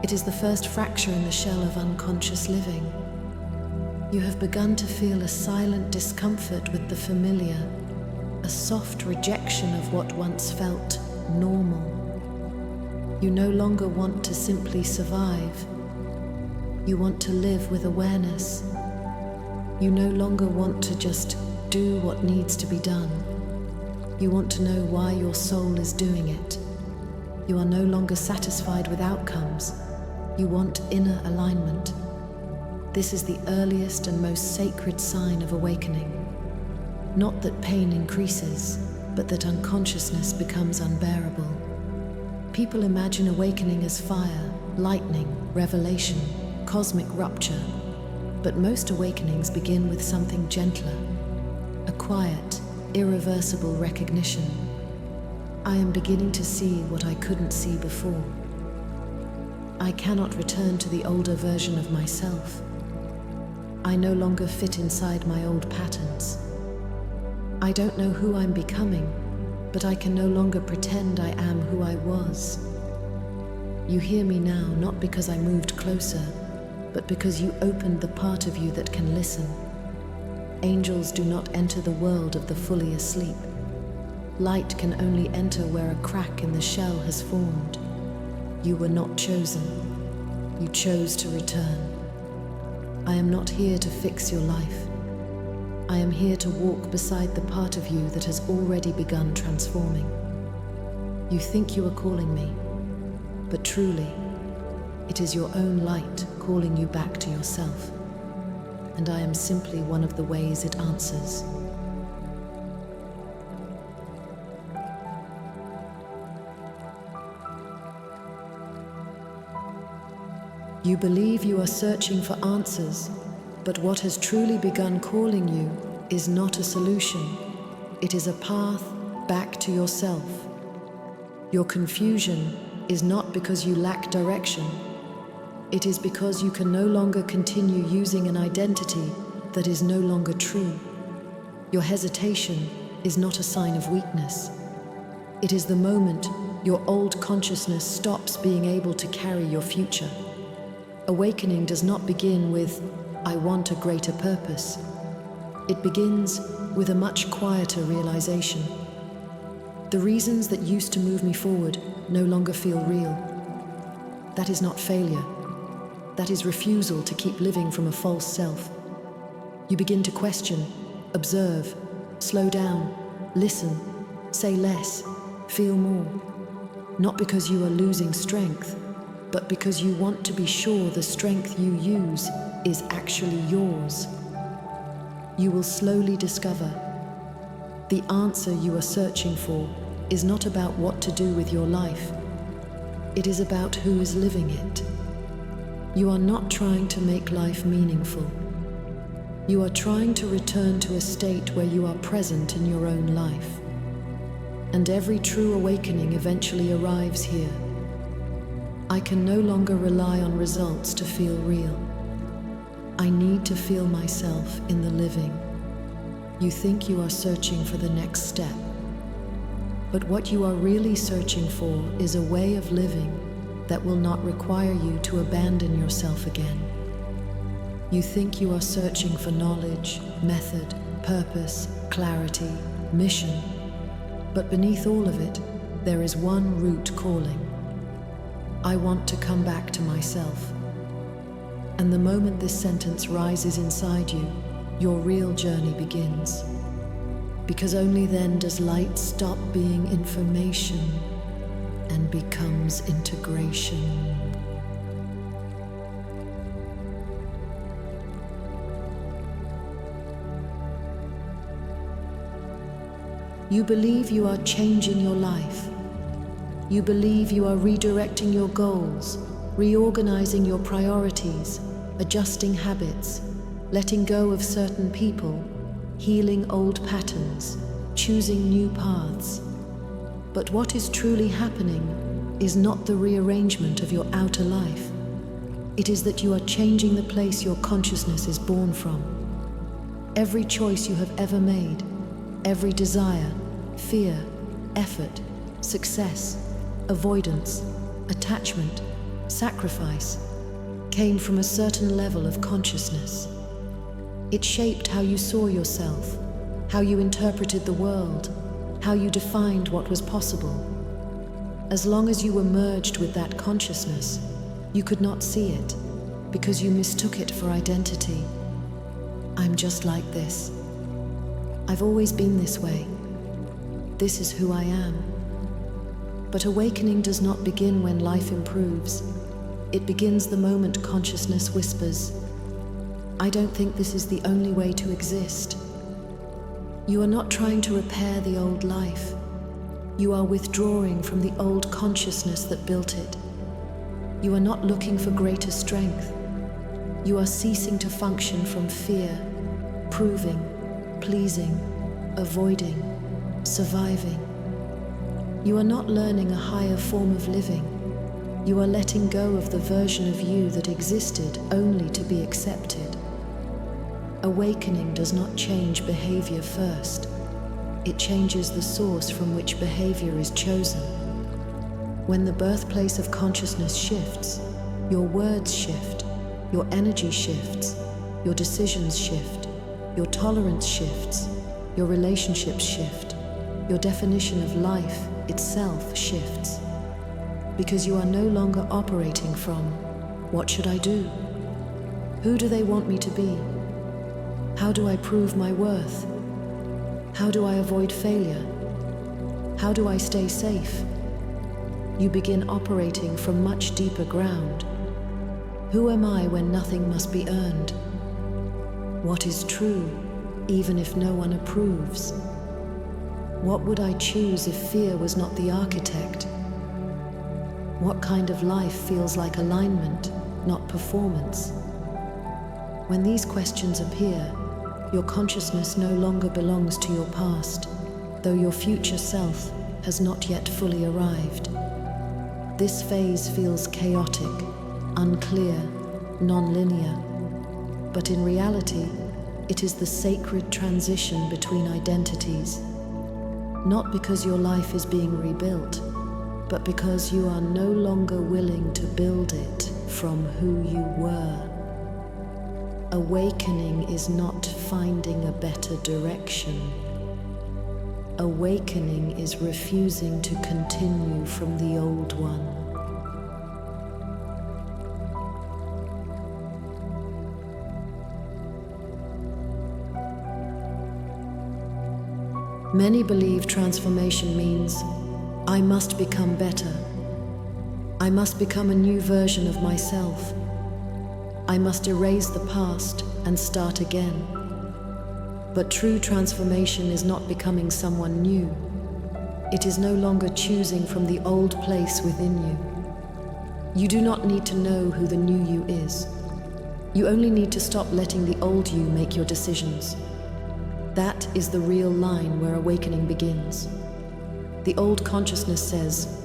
It is the first fracture in the shell of unconscious living. You have begun to feel a silent discomfort with the familiar, a soft rejection of what once felt normal. You no longer want to simply survive. You want to live with awareness. You no longer want to just do what needs to be done. You want to know why your soul is doing it. You are no longer satisfied with outcomes. You want inner alignment. This is the earliest and most sacred sign of awakening. Not that pain increases, but that unconsciousness becomes unbearable. People imagine awakening as fire, lightning, revelation, cosmic rupture. But most awakenings begin with something gentler, a quiet, irreversible recognition. I am beginning to see what I couldn't see before. I cannot return to the older version of myself. I no longer fit inside my old patterns. I don't know who I'm becoming, but I can no longer pretend I am who I was. You hear me now not because I moved closer, but because you opened the part of you that can listen. Angels do not enter the world of the fully asleep. Light can only enter where a crack in the shell has formed. You were not chosen. You chose to return. I am not here to fix your life. I am here to walk beside the part of you that has already begun transforming. You think you are calling me, but truly, it is your own light calling you back to yourself, and I am simply one of the ways it answers. You believe you are searching for answers, but what has truly begun calling you is not a solution. It is a path back to yourself. Your confusion is not because you lack direction. It is because you can no longer continue using an identity that is no longer true. Your hesitation is not a sign of weakness. It is the moment your old consciousness stops being able to carry your future. Awakening does not begin with, I want a greater purpose. It begins with a much quieter realization. The reasons that used to move me forward no longer feel real. That is not failure. That is refusal to keep living from a false self. You begin to question, observe, slow down, listen, say less, feel more. Not because you are losing strength, but because you want to be sure the strength you use is actually yours. You will slowly discover the answer you are searching for is not about what to do with your life. It is about who is living it. You are not trying to make life meaningful. You are trying to return to a state where you are present in your own life. And every true awakening eventually arrives here. I can no longer rely on results to feel real. I need to feel myself in the living. You think you are searching for the next step. But what you are really searching for is a way of living that will not require you to abandon yourself again. You think you are searching for knowledge, method, purpose, clarity, mission. But beneath all of it, there is one root calling. I want to come back to myself. And the moment this sentence rises inside you, your real journey begins. Because only then does light stop being information and becomes integration. You believe you are changing your life. You believe you are redirecting your goals, reorganizing your priorities, adjusting habits, letting go of certain people, healing old patterns, choosing new paths. But what is truly happening is not the rearrangement of your outer life. It is that you are changing the place your consciousness is born from. Every choice you have ever made, every desire, fear, effort, success, avoidance, attachment, sacrifice, came from a certain level of consciousness. It shaped how you saw yourself, how you interpreted the world, how you defined what was possible. As long as you were merged with that consciousness, you could not see it because you mistook it for identity. I'm just like this. I've always been this way. This is who I am. But awakening does not begin when life improves. It begins the moment consciousness whispers, I don't think this is the only way to exist. You are not trying to repair the old life. You are withdrawing from the old consciousness that built it. You are not looking for greater strength. You are ceasing to function from fear, proving, pleasing, avoiding, surviving. You are not learning a higher form of living. You are letting go of the version of you that existed only to be accepted. Awakening does not change behavior first. It changes the source from which behavior is chosen. When the birthplace of consciousness shifts, your words shift, your energy shifts, your decisions shift, your tolerance shifts, your relationships shift, your definition of life itself shifts. Because you are no longer operating from, what should I do? Who do they want me to be? How do I prove my worth? How do I avoid failure? How do I stay safe? You begin operating from much deeper ground. Who am I when nothing must be earned? What is true, even if no one approves? What would I choose if fear was not the architect? What kind of life feels like alignment, not performance? When these questions appear, your consciousness no longer belongs to your past, though your future self has not yet fully arrived. This phase feels chaotic, unclear, non-linear, but in reality, it is the sacred transition between identities. Not because your life is being rebuilt, but because you are no longer willing to build it from who you were. Awakening is not finding a better direction. Awakening is refusing to continue from the old one. Many believe transformation means, I must become better. I must become a new version of myself. I must erase the past and start again. But true transformation is not becoming someone new. It is no longer choosing from the old place within you. You do not need to know who the new you is. You only need to stop letting the old you make your decisions. That is the real line where awakening begins. The old consciousness says,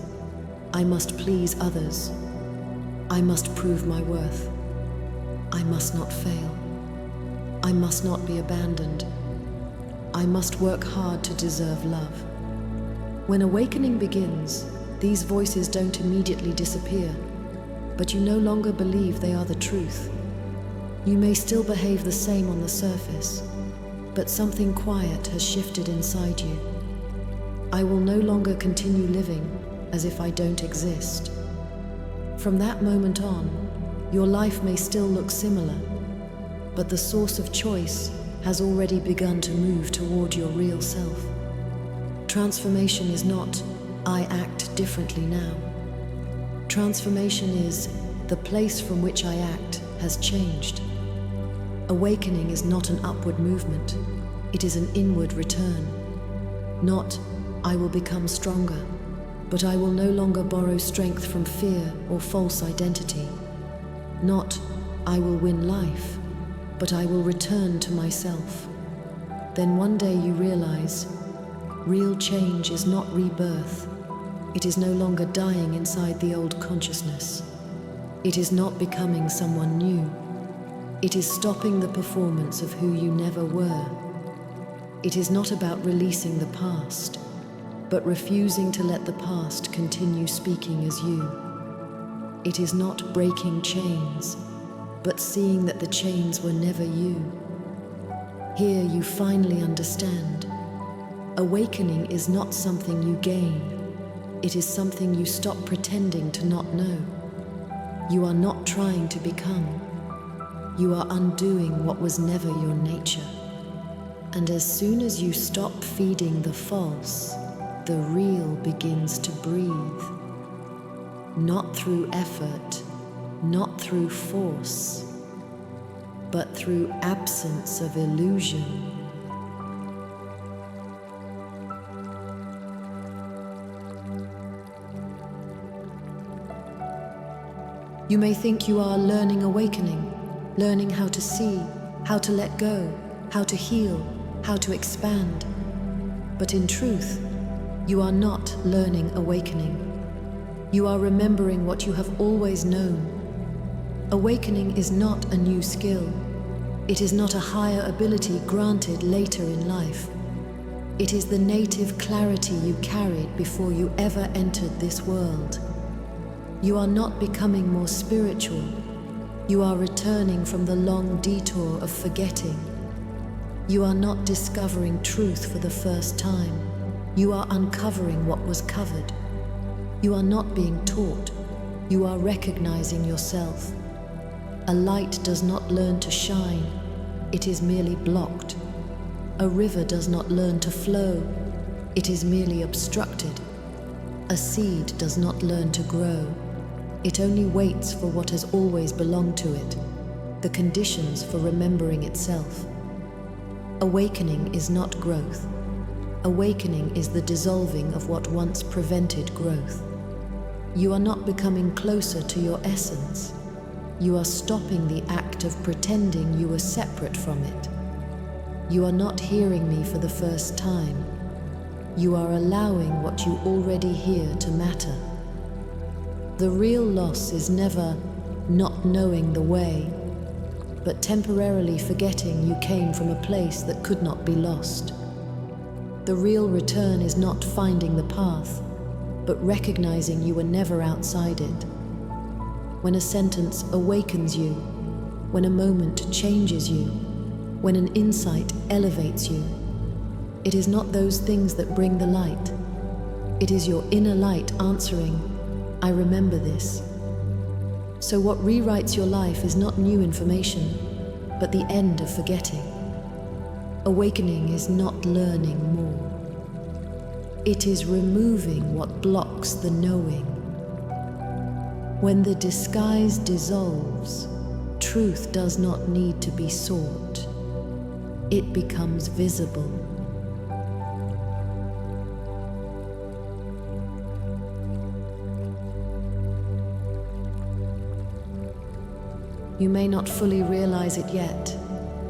I must please others. I must prove my worth. I must not fail. I must not be abandoned. I must work hard to deserve love. When awakening begins, these voices don't immediately disappear, but you no longer believe they are the truth. You may still behave the same on the surface, but something quiet has shifted inside you. I will no longer continue living as if I don't exist. From that moment on, your life may still look similar, but the source of choice has already begun to move toward your real self. Transformation is not, I act differently now. Transformation is, the place from which I act has changed. Awakening is not an upward movement, it is an inward return. Not, I will become stronger, but I will no longer borrow strength from fear or false identity. Not, I will win life, but I will return to myself. Then one day you realize, real change is not rebirth. It is no longer dying inside the old consciousness. It is not becoming someone new. It is stopping the performance of who you never were. It is not about releasing the past, but refusing to let the past continue speaking as you. It is not breaking chains, but seeing that the chains were never you. Here you finally understand. Awakening is not something you gain. It is something you stop pretending to not know. You are not trying to become. You are undoing what was never your nature. And as soon as you stop feeding the false, the real begins to breathe. Not through effort, not through force, but through absence of illusion. You may think you are learning awakening, learning how to see, how to let go, how to heal, how to expand. But in truth, you are not learning awakening. You are remembering what you have always known. Awakening is not a new skill. It is not a higher ability granted later in life. It is the native clarity you carried before you ever entered this world. You are not becoming more spiritual. You are returning from the long detour of forgetting. You are not discovering truth for the first time. You are uncovering what was covered. You are not being taught. You are recognizing yourself. A light does not learn to shine. It is merely blocked. A river does not learn to flow. It is merely obstructed. A seed does not learn to grow. It only waits for what has always belonged to it, the conditions for remembering itself. Awakening is not growth. Awakening is the dissolving of what once prevented growth. You are not becoming closer to your essence. You are stopping the act of pretending you were separate from it. You are not hearing me for the first time. You are allowing what you already hear to matter. The real loss is never not knowing the way, but temporarily forgetting you came from a place that could not be lost. The real return is not finding the path, but recognizing you were never outside it. When a sentence awakens you, when a moment changes you, when an insight elevates you, it is not those things that bring the light. It is your inner light answering, I remember this. So what rewrites your life is not new information, but the end of forgetting. Awakening is not learning more. It is removing what blocks the knowing. When the disguise dissolves, truth does not need to be sought. It becomes visible. You may not fully realize it yet,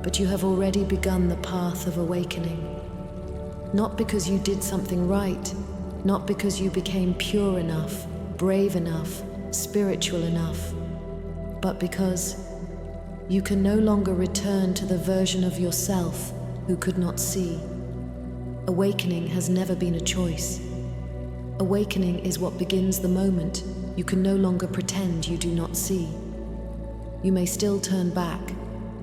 but you have already begun the path of awakening. Not because you did something right, not because you became pure enough, brave enough, spiritual enough, but because you can no longer return to the version of yourself who could not see. Awakening has never been a choice. Awakening is what begins the moment you can no longer pretend you do not see. You may still turn back,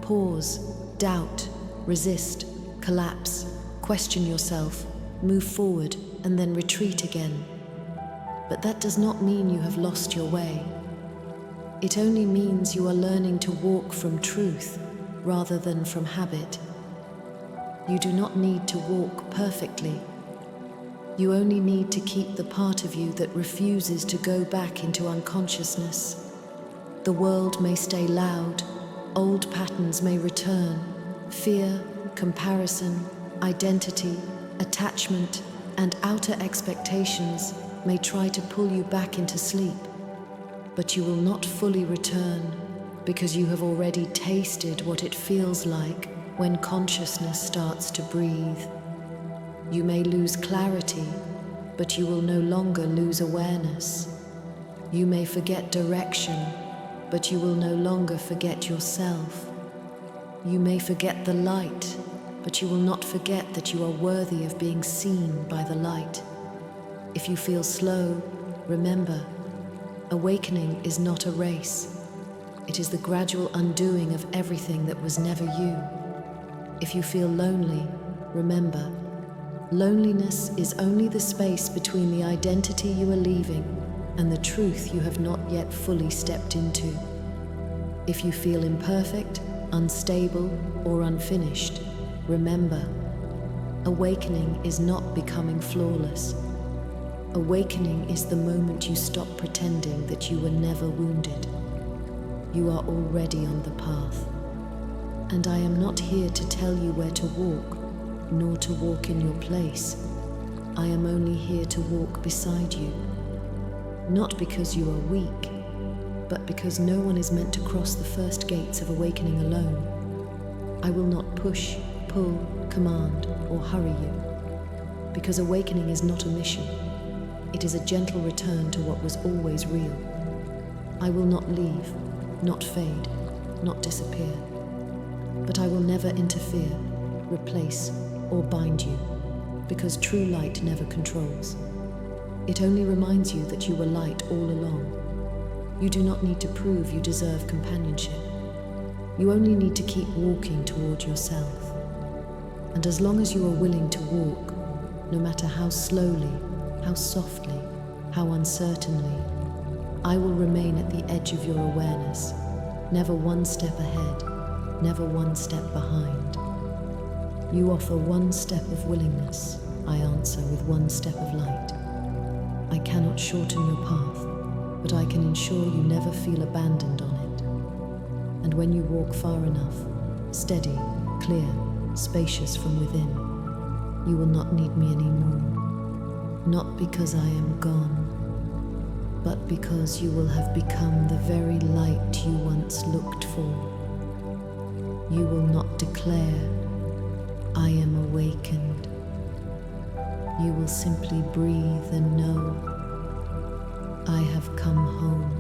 pause, doubt, resist, collapse, question yourself, move forward, and then retreat again. But that does not mean you have lost your way. It only means you are learning to walk from truth rather than from habit. You do not need to walk perfectly. You only need to keep the part of you that refuses to go back into unconsciousness. The world may stay loud, old patterns may return, fear, comparison, identity, attachment, and outer expectations may try to pull you back into sleep, but you will not fully return. because you have already tasted what it feels like when consciousness starts to breathe. You may lose clarity, but you will no longer lose awareness. You may forget direction, but you will no longer forget yourself. You may forget the light, but you will not forget that you are worthy of being seen by the light. If you feel slow, remember, awakening is not a race. It is the gradual undoing of everything that was never you. If you feel lonely, remember, loneliness is only the space between the identity you are leaving and the truth you have not yet fully stepped into. If you feel imperfect, unstable, or unfinished, remember, awakening is not becoming flawless. Awakening is the moment you stop pretending that you were never wounded. You are already on the path. And I am not here to tell you where to walk, nor to walk in your place. I am only here to walk beside you. Not because you are weak, but because no one is meant to cross the first gates of awakening alone. I will not push, pull, command, or hurry you, because awakening is not a mission. It is a gentle return to what was always real. I will not leave, not fade, not disappear, but I will never interfere, replace, or bind you, because true light never controls. It only reminds you that you were light all along. You do not need to prove you deserve companionship. You only need to keep walking toward yourself. And as long as you are willing to walk, no matter how slowly, how softly, how uncertainly, I will remain at the edge of your awareness, never one step ahead, never one step behind. You offer one step of willingness, I answer with one step of light. I cannot shorten your path, but I can ensure you never feel abandoned on it. And when you walk far enough, steady, clear, spacious from within, you will not need me anymore. Not because I am gone, but because you will have become the very light you once looked for. You will not declare, I am awakened. You will simply breathe and know, I have come home.